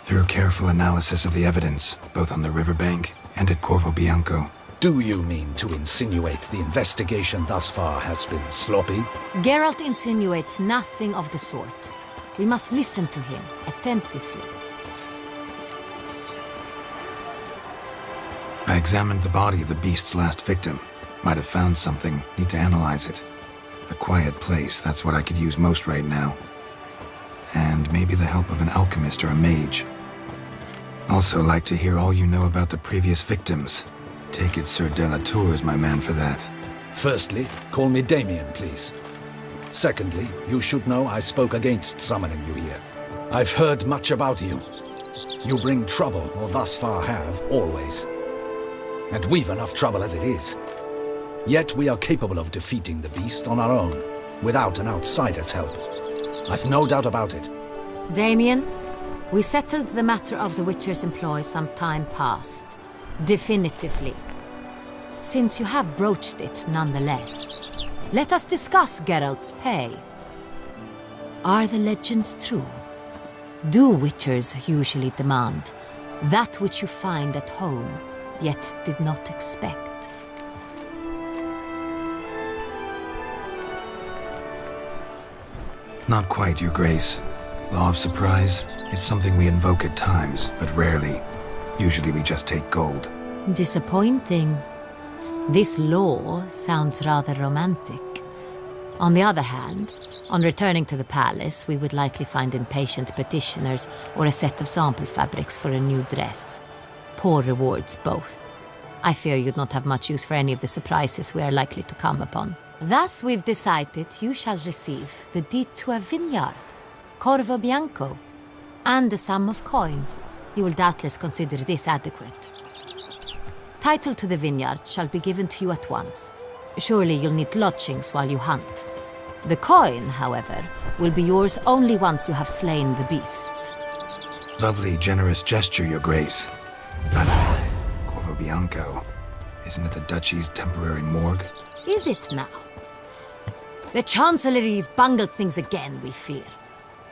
Through careful analysis of the evidence, both on the riverbank and at Corvo Bianco. Do you mean to insinuate the investigation thus far has been sloppy? Geralt insinuates nothing of the sort. We must listen to him attentively. I examined the body of the beast's last victim. Might have found something. Need to analyze it. A quiet place, that's what I could use most right now. And maybe the help of an alchemist or a mage. Also like to hear all you know about the previous victims. Take it Sir Delatour is my man for that. Firstly, call me Damien, please. Secondly, you should know I spoke against summoning you here. I've heard much about you. You bring trouble, or thus far have, always. And we've enough trouble as it is. Yet we are capable of defeating the beast on our own, without an outsider's help. I've no doubt about it. Damien, we settled the matter of the Witcher's employ some time past. Definitively. Since you have broached it nonetheless, let us discuss Geralt's pay. Are the legends true? Do Witchers usually demand that which you find at home, yet did not expect? Not quite, Your Grace. Law of surprise, it's something we invoke at times, but rarely. Usually we just take gold. Disappointing. This law sounds rather romantic. On the other hand, on returning to the palace, we would likely find impatient petitioners or a set of sample fabrics for a new dress. Poor rewards, both. I fear you'd not have much use for any of the surprises we are likely to come upon. Thus, we've decided you shall receive the deed to a vineyard, Corvo Bianco, and a sum of coin. You will doubtless consider this adequate. Title to the vineyard shall be given to you at once. Surely you'll need lodgings while you hunt. The coin, however, will be yours only once you have slain the beast. Lovely, generous gesture, Your Grace. But Corvo Bianco, isn't it the Duchy's temporary morgue? Is it now? The Chancellery's bungled things again, we fear.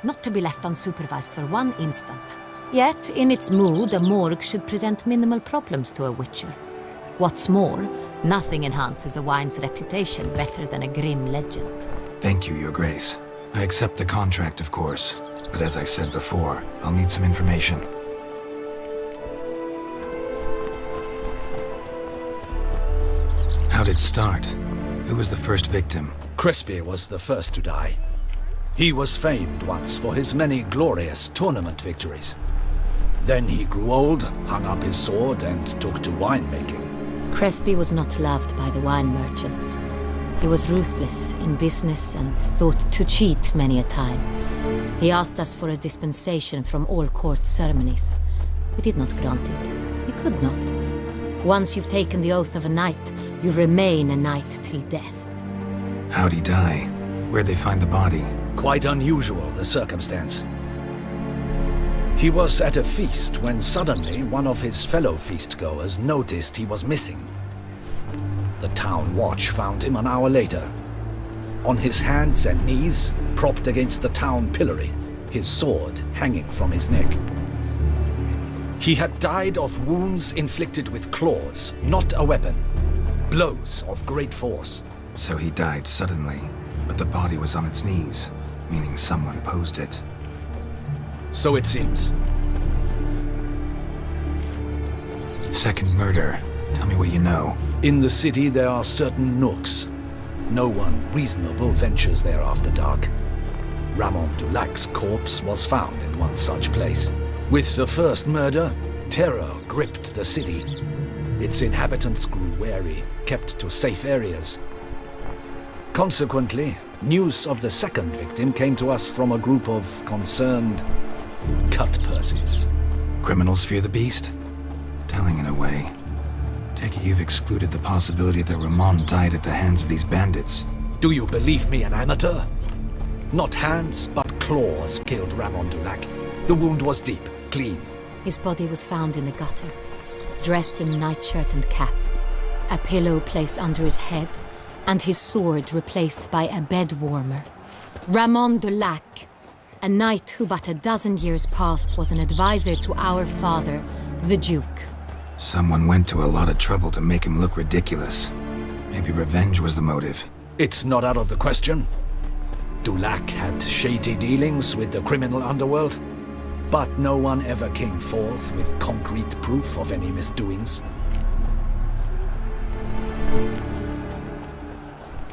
Not to be left unsupervised for one instant. Yet, in its mood, a morgue should present minimal problems to a Witcher. What's more, nothing enhances a wine's reputation better than a grim legend. Thank you, Your Grace. I accept the contract, of course. But as I said before, I'll need some information. How'd it start? Who was the first victim? Crespi was the first to die. He was famed once for his many glorious tournament victories. Then he grew old, hung up his sword, and took to winemaking. Crespi was not loved by the wine merchants. He was ruthless in business and thought to cheat many a time. He asked us for a dispensation from all court ceremonies. We did not grant it. We could not. Once you've taken the oath of a knight, you remain a knight till death. How'd he die? Where'd they find the body? Quite unusual, the circumstance. He was at a feast when suddenly one of his fellow feastgoers noticed he was missing. The town watch found him an hour later. On his hands and knees, propped against the town pillory, his sword hanging from his neck. He had died of wounds inflicted with claws, not a weapon. Blows of great force. So he died suddenly, but the body was on its knees, meaning someone posed it. So it seems. Second murder. Tell me what you know. In the city there are certain nooks. No one reasonable ventures there after dark. Ramon Dulac's corpse was found in one such place. With the first murder, terror gripped the city. Its inhabitants grew wary, kept to safe areas. Consequently, news of the second victim came to us from a group of concerned cut-purses. Criminals fear the beast? Telling in a way. Take it you've excluded the possibility that Ramon died at the hands of these bandits. Do you believe me an amateur? Not hands, but claws killed Ramon Dulac. The wound was deep, clean. His body was found in the gutter, dressed in nightshirt and cap, a pillow placed under his head, and his sword replaced by a bed warmer. Ramon Dulac, a knight who but a dozen years past was an advisor to our father, the Duke. Someone went to a lot of trouble to make him look ridiculous. Maybe revenge was the motive. It's not out of the question. Avallac'h had shady dealings with the criminal underworld, but no one ever came forth with concrete proof of any misdoings.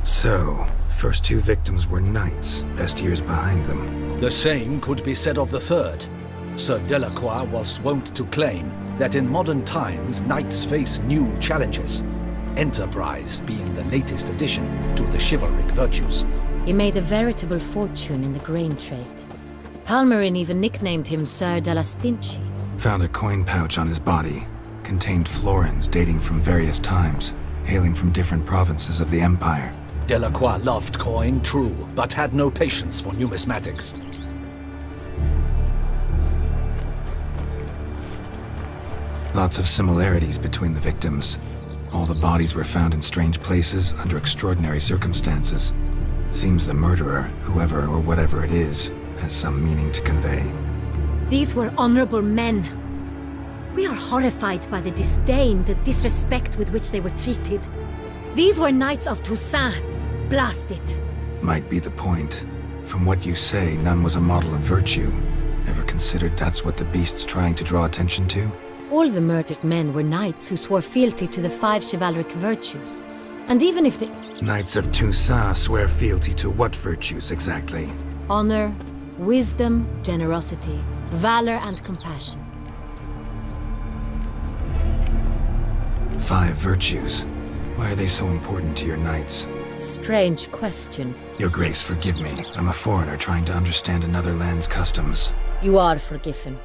So, first two victims were knights, best years behind them. The same could be said of the third. Sir Delacroix was wont to claim that in modern times knights face new challenges, enterprise being the latest addition to the chivalric virtues. He made a veritable fortune in the grain trade. Palmerin even nicknamed him Sir de la Stinchi. Found a coin pouch on his body. Contained florins dating from various times, hailing from different provinces of the Empire. Delacroix loved coin, true, but had no patience for numismatics. Lots of similarities between the victims. All the bodies were found in strange places under extraordinary circumstances. Seems the murderer, whoever or whatever it is, has some meaning to convey. These were honorable men. We are horrified by the disdain, the disrespect with which they were treated. These were knights of Toussaint. Blast it. Might be the point. From what you say, none was a model of virtue. Ever considered that's what the beast's trying to draw attention to? All the murdered men were knights who swore fealty to the 5 chivalric virtues. And even if the Knights of Toussaint swear fealty to what virtues exactly? honor, wisdom, generosity, valor, and compassion. 5 virtues. Why are they so important to your knights? Strange question. Your Grace, forgive me. I'm a foreigner trying to understand another land's customs. You are forgiven.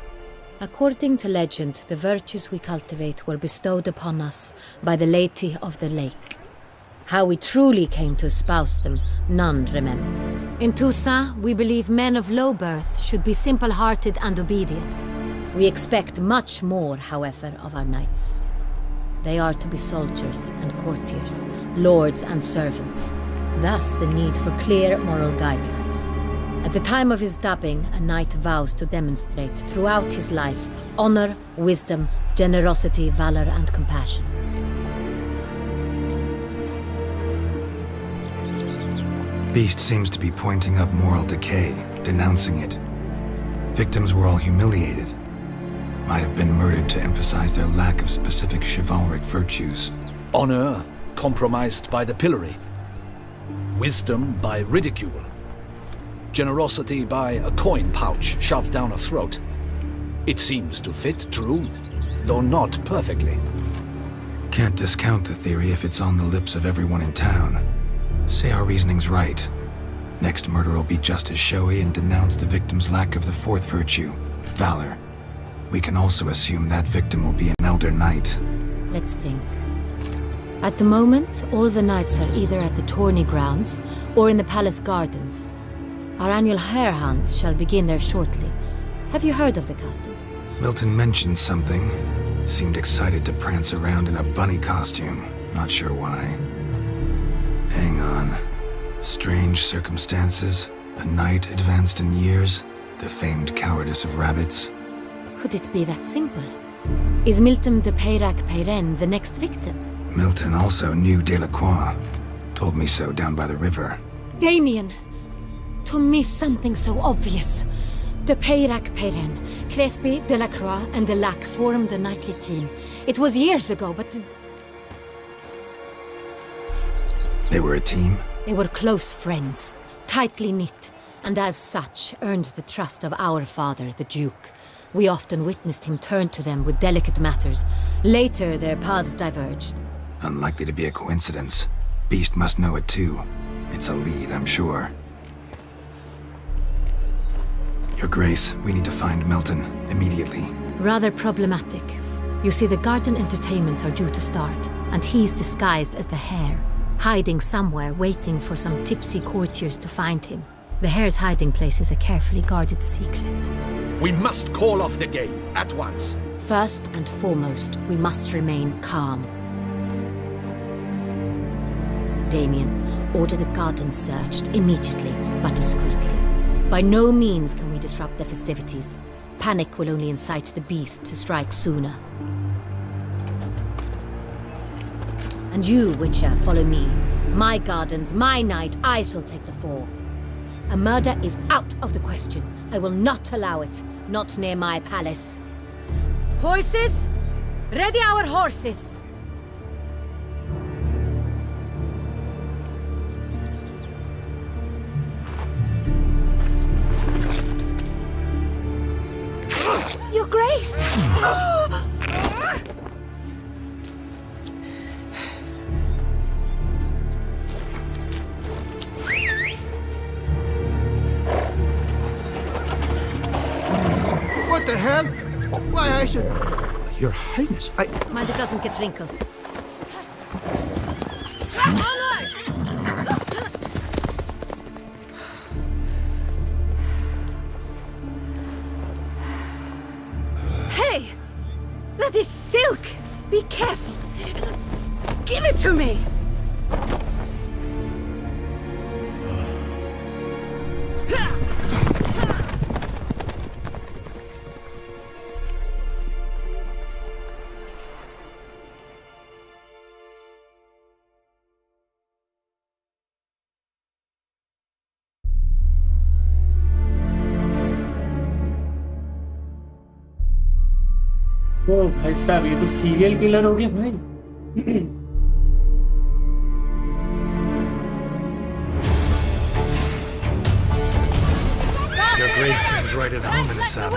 According to legend, the virtues we cultivate were bestowed upon us by the Lady of the Lake. How we truly came to espouse them, none remember. In Toussaint, we believe men of low birth should be simple-hearted and obedient. We expect much more, however, of our knights. They are to be soldiers and courtiers, lords and servants. Thus the need for clear moral guidelines. At the time of his dubbing, a knight vows to demonstrate throughout his life honor, wisdom, generosity, valor, and compassion. Beast seems to be pointing up moral decay, denouncing it. Victims were all humiliated. Might have been murdered to emphasize their lack of specific chivalric virtues. Honor compromised by the pillory. Wisdom by ridicule. Generosity by a coin pouch shoved down a throat. It seems to fit, true, though not perfectly. Can't discount the theory if it's on the lips of everyone in town. Say our reasoning's right. Next murder will be just as showy and denounce the victim's lack of the 4th virtue, valor. We can also assume that victim will be an elder knight. Let's think. At the moment, all the knights are either at the tourney grounds or in the palace gardens. Our annual hare hunt shall begin there shortly. Have you heard of the custom? Milton mentioned something. Seemed excited to prance around in a bunny costume. Not sure why. Hang on. Strange circumstances. A knight advanced in years. The famed cowardice of rabbits. Could it be that simple? Is Milton de Peyrac-Peyren the next victim? Milton also knew Delacroix. Told me so down by the river. Damien! To miss something so obvious. De Peyrac-Peyren, Crespi, Delacroix, and Avallac'h formed a knightly team. It was years ago, but They were a team? they were close friends, tightly knit, and as such earned the trust of our father, the Duke. We often witnessed him turn to them with delicate matters. Later, their paths diverged. Unlikely to be a coincidence. Beast must know it too. It's a lead, I'm sure. Your Grace, we need to find Milton, immediately. Rather problematic. You see, the garden entertainments are due to start, and he's disguised as the heir, hiding somewhere, waiting for some tipsy courtiers to find him. The heir's hiding place is a carefully guarded secret. We must call off the game, at once. First and foremost, we must remain calm. Damien, order the garden searched immediately, but discreetly. By no means can we disrupt the festivities. Panic will only incite the beast to strike sooner. And you, Witcher, follow me. My gardens, my night, I shall take the fall. A murder is out of the question. I will not allow it. Not near my palace. Horses? Ready our horses! Your Grace! What the hell? Why, I should... Your Highness, Mind it doesn't get wrinkled. Hey! That is silk! Be careful! Give it to me! ओ भाई साहब ये तो serial killer हो गया भाई Your Grace seems right at home in the saddle.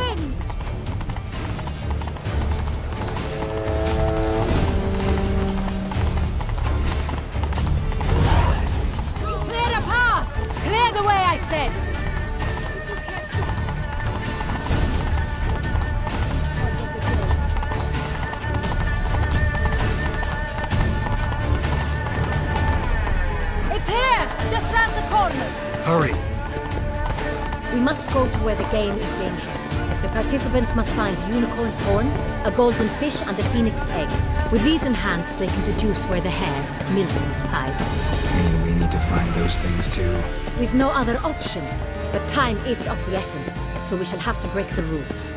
Clear a path! Clear the way, I said! It's here! Just round the corner! Hurry! We must go to where the game is being held. The participants must find a unicorn's horn, a golden fish, and a phoenix egg. With these in hand, they can deduce where the heir, Milton, hides. Mean we need to find those things too? We've no other option, but time is of the essence, so we shall have to break the rules.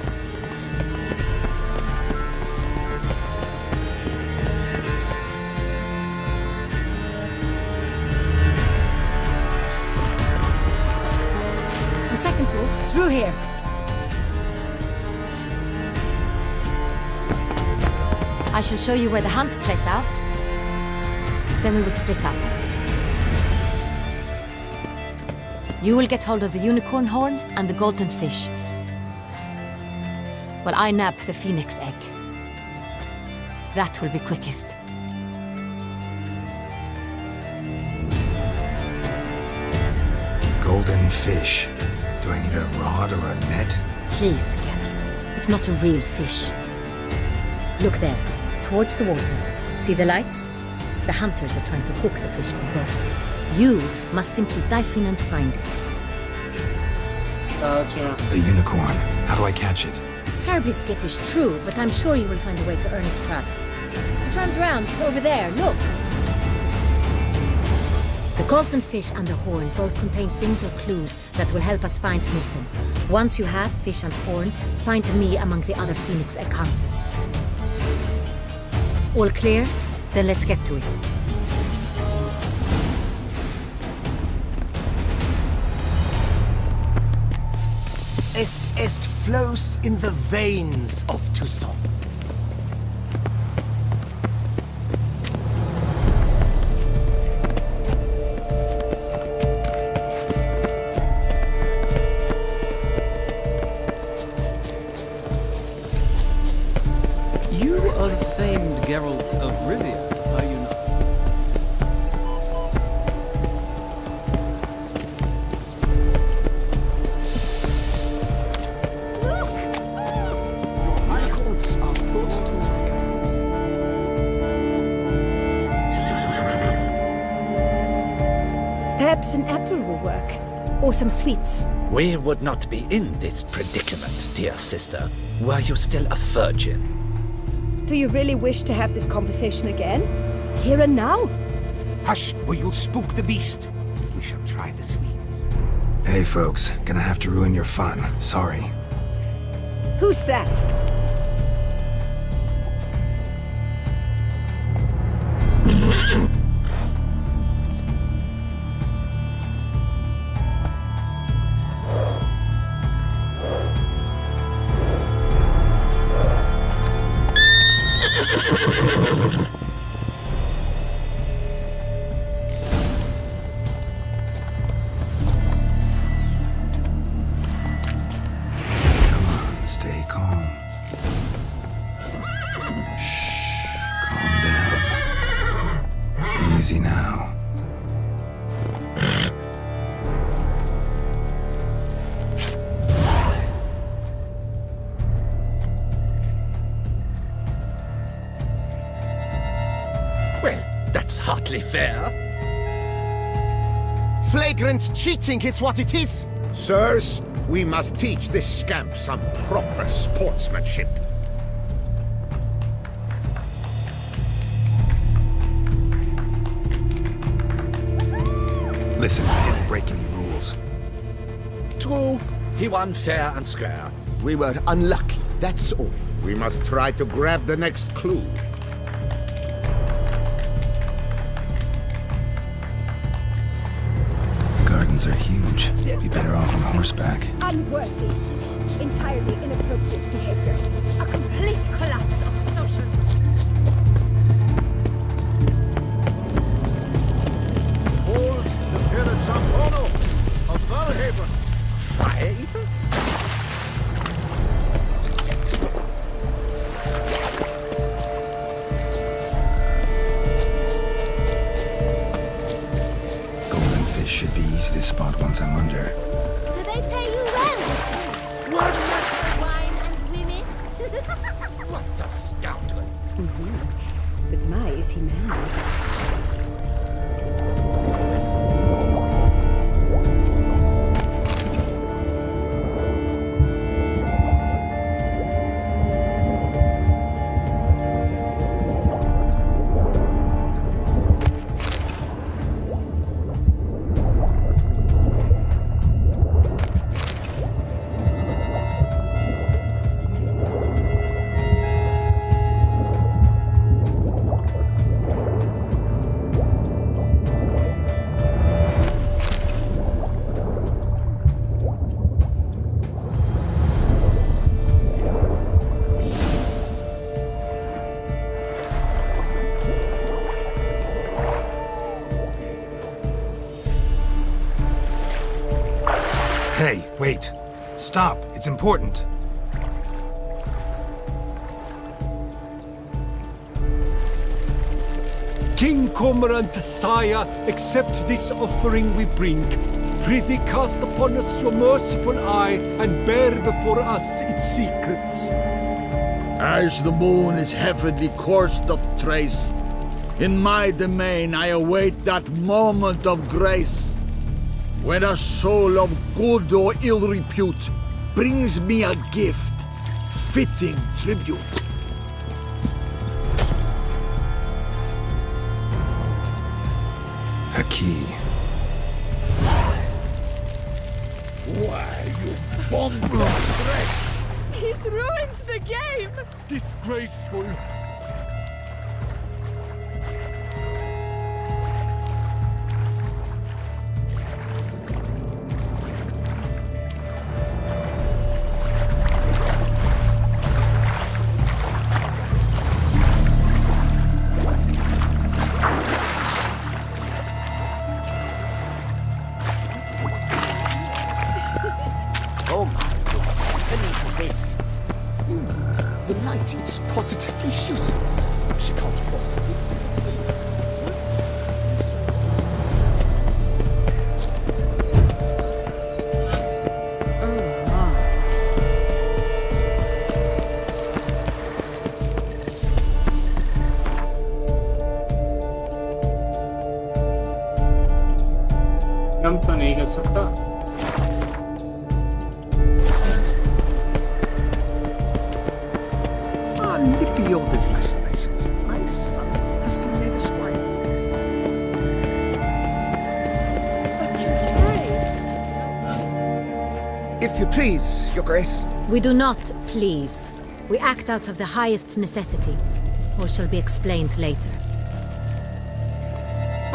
On second thought, through here. I shall show you where the hunt plays out. Then we will split up. You will get hold of the unicorn horn and the golden fish, while I nab the phoenix egg. That will be quickest. Golden fish. Do I need a rod or a net? Please, Geralt. It's not a real fish. Look there, towards the water. See the lights? The hunters are trying to hook the fish from boats. You must simply dive in and find it. The unicorn. How do I catch it? It's terribly skittish, true, but I'm sure you will find a way to earn its trust. It runs around over there, look. The golden fish and the horn both contain things or clues that will help us find Milton. Once you have fish and horn, find me among the other phoenix egg hunters. All clear? Then let's get to it. Es est flows in the veins of Toussaint. You are famed Geralt of Rivia, are you not? Records are thought to Perhaps an apple will work. Or some sweets. We would not be in this predicament, dear sister, were you still a virgin. Do you really wish to have this conversation again? Here and now? Hush, or you'll spook the beast. We shall try the sweets. Hey folks, gonna have to ruin your fun. Sorry. Who's that? Stay calm. Shh. Calm down. Easy now. Well, that's hardly fair. Flagrant cheating is what it is! Sirs, we must teach this scamp some proper sportsmanship. Listen, I didn't break any rules. True, he won fair and square. We were unlucky, that's all. We must try to grab the next clue. Gardens are huge. Be better off on horseback. Unworthy. Entirely inappropriate behavior. A complete collapse of social... Hold the Philip Sampono of Valhaven. Fire eater? Golden fish should be easy to spot once I'm under. Do they pay you well, Richard? Wine and women? What a scoundrel! But my, is he mad? Hey, wait. Stop. It's important. King Cormorant, sire, accept this offering we bring. Prithee cast upon us your merciful eye, and bear before us its secrets. As the moon is heavenly course doth trace, in my domain I await that moment of grace, when a soul of good or ill repute brings me a gift, fitting tribute. A key. Why, you bomb-blast wretch! He's ruined the game! Disgraceful. The light, it's positively useless. She can't possibly see it. Jump तो नहीं कर सकता Nippy all these lacerations. My son has been made a squire. But your grace... If you please, your grace. We do not please. We act out of the highest necessity, or shall be explained later.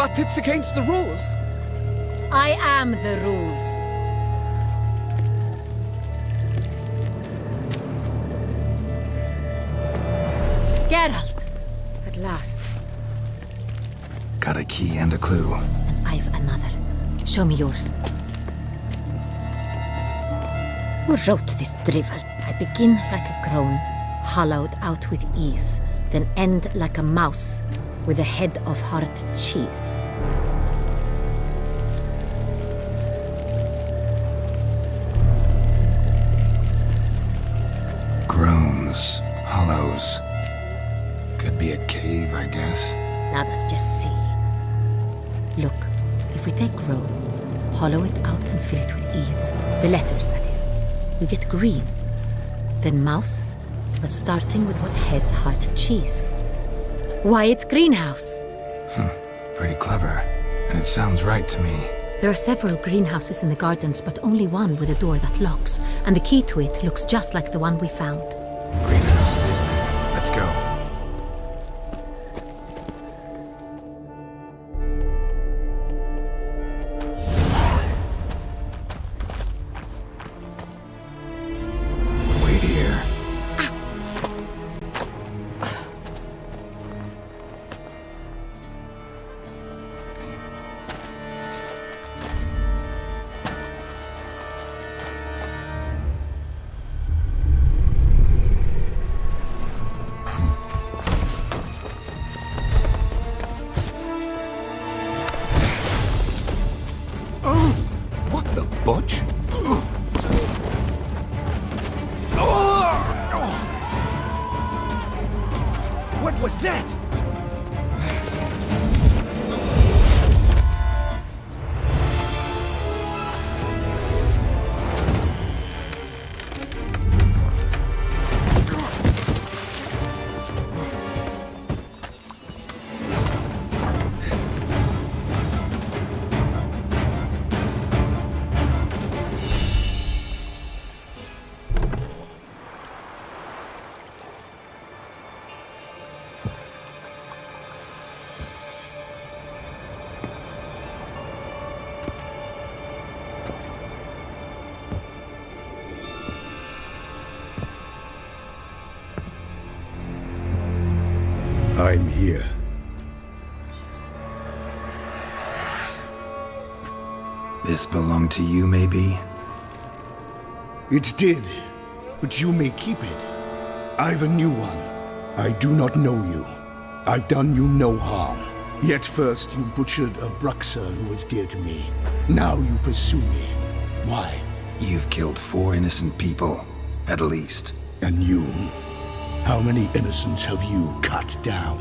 But it's against the rules. I am the rules. Geralt! At last. Got a key and a clue. And I've another. Show me yours. Who wrote this drivel? I begin like a crone, hollowed out with ease, then end like a mouse, with a head of hard cheese. Groans, hollows. Could be a cave, I guess. Now that's just silly. Look, if we take groan, hollow it out and fill it with ease, the letters that is, we get green. Then mouse, but starting with what heads hard cheese. Why, it's greenhouse! Pretty clever. And it sounds right to me. There are several greenhouses in the gardens, but only one with a door that locks, and the key to it looks just like the one we found. Greenhouse it is then. Let's go. Wait here. What the butch? What was that? I'm here. This belonged to you, maybe? It did, but you may keep it. I've a new one. I do not know you. I've done you no harm. Yet first you butchered a Bruxer who was dear to me. Now you pursue me. Why? You've killed 4 innocent people, at least. And you? How many innocents have you cut down?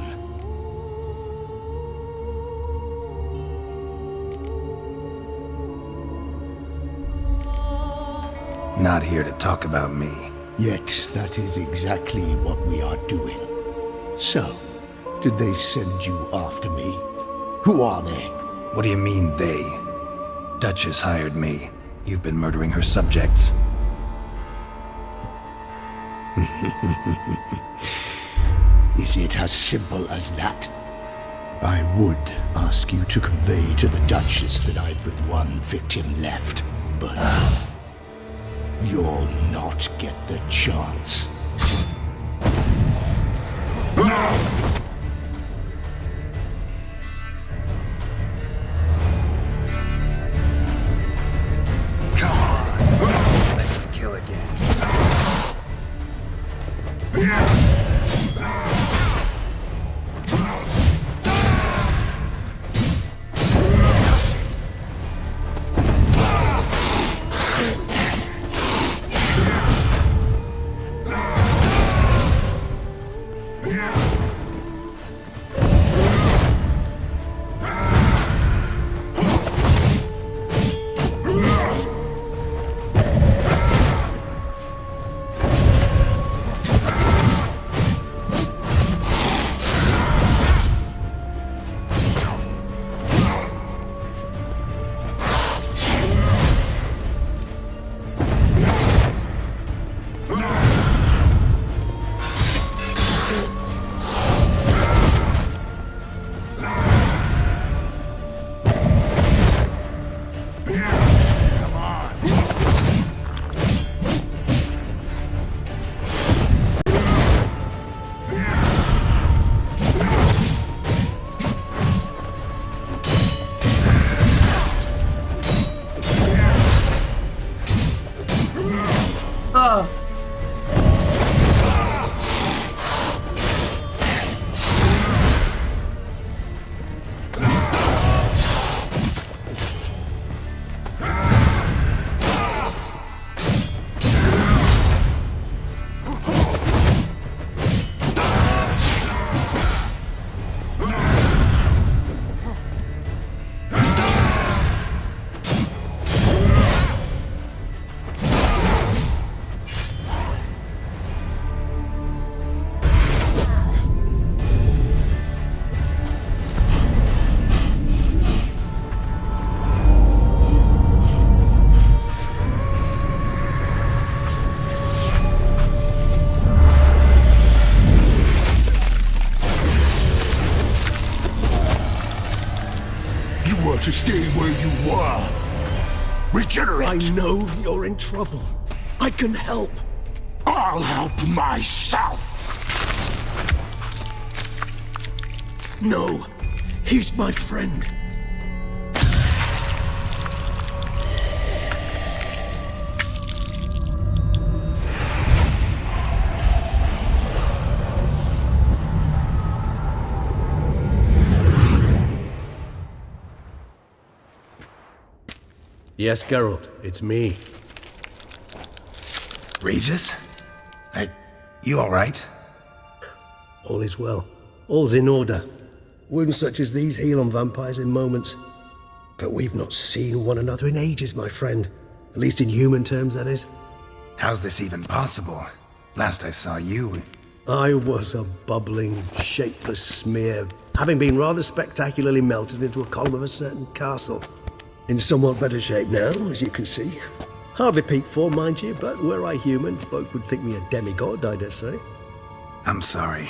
Not here to talk about me. Yet that is exactly what we are doing. So, did they send you after me? Who are they? What do you mean, they? Duchess hired me. You've been murdering her subjects. Is it as simple as that? I would ask you to convey to the Duchess that I've but one victim left, but you'll not get the chance. Kill again. to stay where you are. Regenerate! I know you're in trouble. I can help. I'll help myself! No, he's my friend. Yes, Geralt, it's me. Regis? You alright? All is well. All's in order. Wounds such as these heal on vampires in moments. But we've not seen one another in ages, my friend. At least in human terms, that is. How's this even possible? Last I saw you... I was a bubbling, shapeless smear, having been rather spectacularly melted into a column of a certain castle. In somewhat better shape now, as you can see. Hardly peak form, mind you, but were I human, folk would think me a demigod, I dare say. I'm sorry.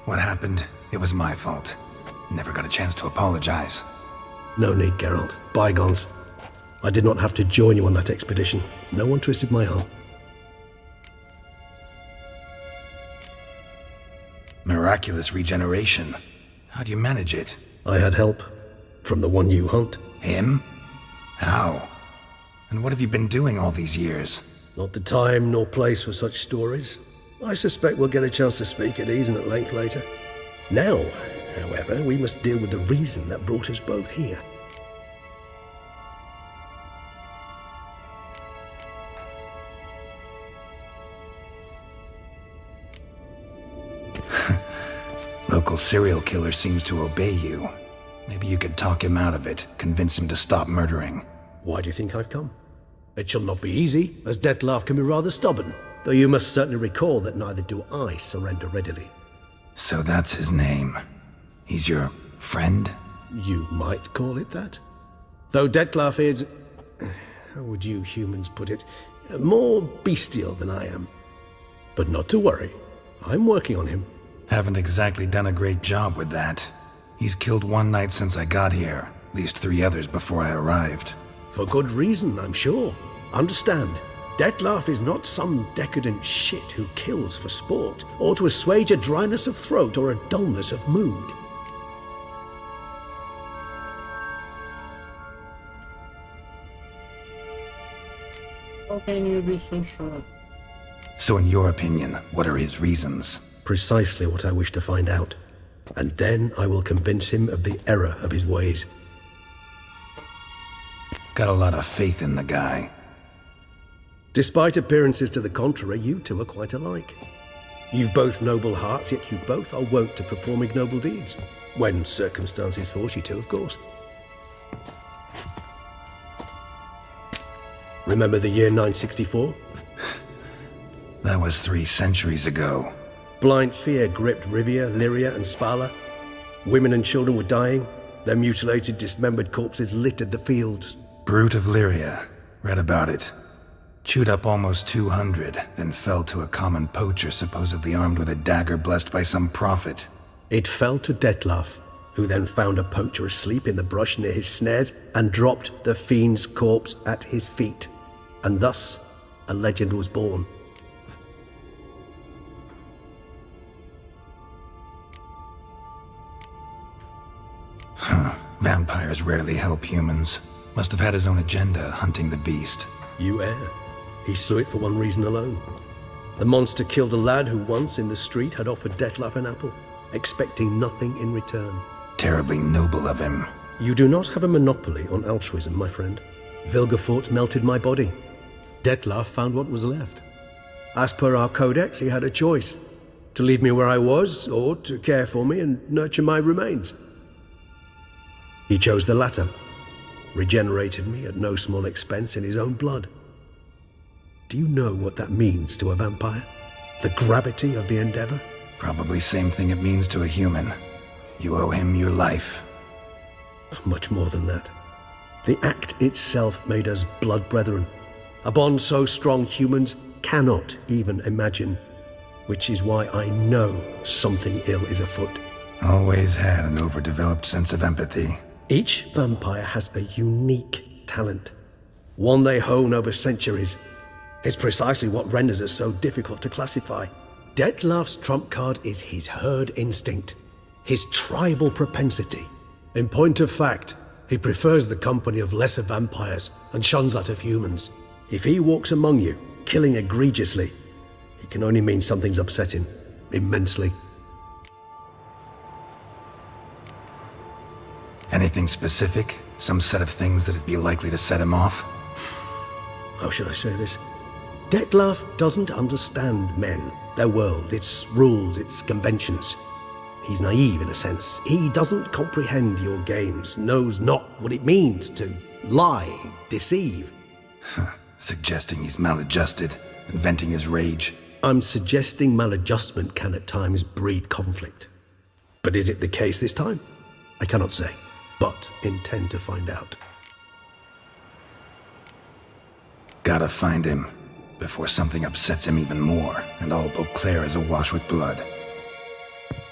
What happened, it was my fault. Never got a chance to apologize. No need, Geralt. Bygones. I did not have to join you on that expedition. No one twisted my arm. Miraculous regeneration. How'd you manage it? I had help. From the one you hunt. Him? How? And what have you been doing all these years? Not the time nor place for such stories. I suspect we'll get a chance to speak at ease and at length later. Now, however, we must deal with the reason that brought us both here. Local serial killer seems to obey you. Maybe you could talk him out of it, convince him to stop murdering. Why do you think I've come? It shall not be easy, as Dettlaff can be rather stubborn, though you must certainly recall that neither do I surrender readily. So that's his name. He's your friend? You might call it that. Though Dettlaff is... how would you humans put it? More bestial than I am. But not to worry. I'm working on him. Haven't exactly done a great job with that. He's killed one knight since I got here, at least 3 others before I arrived. For good reason, I'm sure. Understand, Dettlaff is not some decadent shit who kills for sport, or to assuage a dryness of throat or a dullness of mood. How can you be so sure? So in your opinion, what are his reasons? Precisely what I wish to find out. And then I will convince him of the error of his ways. Got a lot of faith in the guy. Despite appearances to the contrary, you two are quite alike. You've both noble hearts, yet you both are wont to perform ignoble deeds. When circumstances force you to, of course. Remember the year 964? That was 3 centuries ago. Blind fear gripped Rivia, Lyria, and Spala. Women and children were dying. Their mutilated, dismembered corpses littered the fields. Brute of Lyria. Read about it. Chewed up almost 200, then fell to a common poacher supposedly armed with a dagger blessed by some prophet. It fell to Dettlaff, who then found a poacher asleep in the brush near his snares and dropped the fiend's corpse at his feet. And thus, a legend was born. Vampires rarely help humans. Must have had his own agenda, hunting the beast. You err. He slew it for one reason alone. The monster killed a lad who once in the street had offered Dettlaff an apple, expecting nothing in return. Terribly noble of him. You do not have a monopoly on altruism, my friend. Vilgefortz melted my body. Dettlaff found what was left. As per our codex, he had a choice. To leave me where I was, or to care for me and nurture my remains. He chose the latter. Regenerated me at no small expense in his own blood. Do you know what that means to a vampire? The gravity of the endeavor? Probably same thing it means to a human. You owe him your life. Much more than that. The act itself made us blood brethren. A bond so strong humans cannot even imagine. Which is why I know something ill is afoot. Always had an overdeveloped sense of empathy. Each vampire has a unique talent, one they hone over centuries. It's precisely what renders us so difficult to classify. Dettlaff's trump card is his herd instinct, his tribal propensity. In point of fact, he prefers the company of lesser vampires and shuns that of humans. If he walks among you, killing egregiously, it can only mean something's upset him immensely. Anything specific? Some set of things that'd be likely to set him off? How should I say this? Dettlaff doesn't understand men, their world, its rules, its conventions. He's naive in a sense. He doesn't comprehend your games, knows not what it means to lie, deceive. Suggesting he's maladjusted, and venting his rage. I'm suggesting maladjustment can at times breed conflict. But is it the case this time? I cannot say, but intend to find out. Gotta find him, before something upsets him even more, and all Beauclair is awash with blood.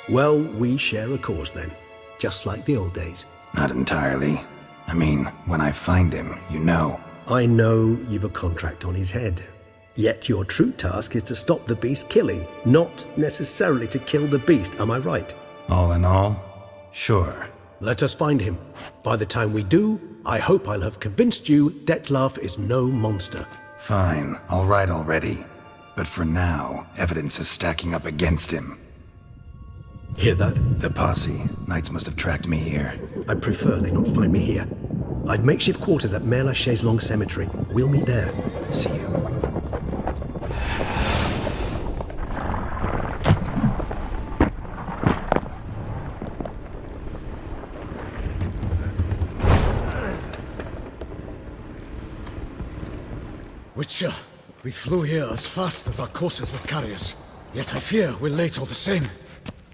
Well, we share a cause then, just like the old days. Not entirely. I mean, when I find him, you know. I know you've a contract on his head. Yet your true task is to stop the beast killing, not necessarily to kill the beast, am I right? All in all, sure. Let us find him. By the time we do, I hope I'll have convinced you Dettlaff is no monster. Fine, all right already. But for now, evidence is stacking up against him. Hear that? The posse. Knights must have tracked me here. I prefer they not find me here. I've makeshift quarters at Mère Lachaise Long Cemetery. We'll meet there. See you. Witcher, we flew here as fast as our courses would carry us. Yet I fear we're late all the same.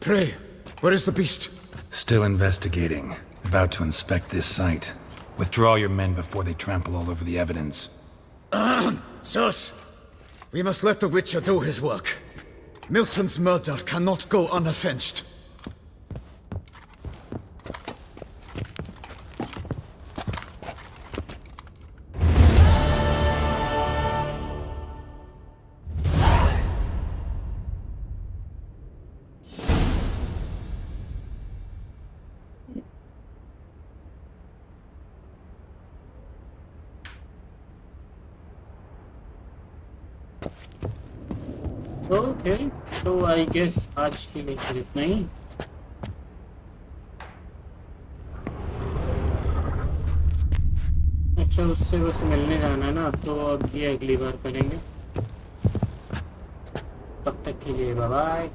Pray, where is the beast? Still investigating. About to inspect this site. Withdraw your men before they trample all over the evidence. Sirs, we must let the Witcher do his work. Milton's murder cannot go unavenged. Okay, so I guess आज के लिए इतना ही। अच्छा, उससे बस मिलने जाना है ना, तो अब ये अगली बार करेंगे। तब तक के लिए बाय बाय।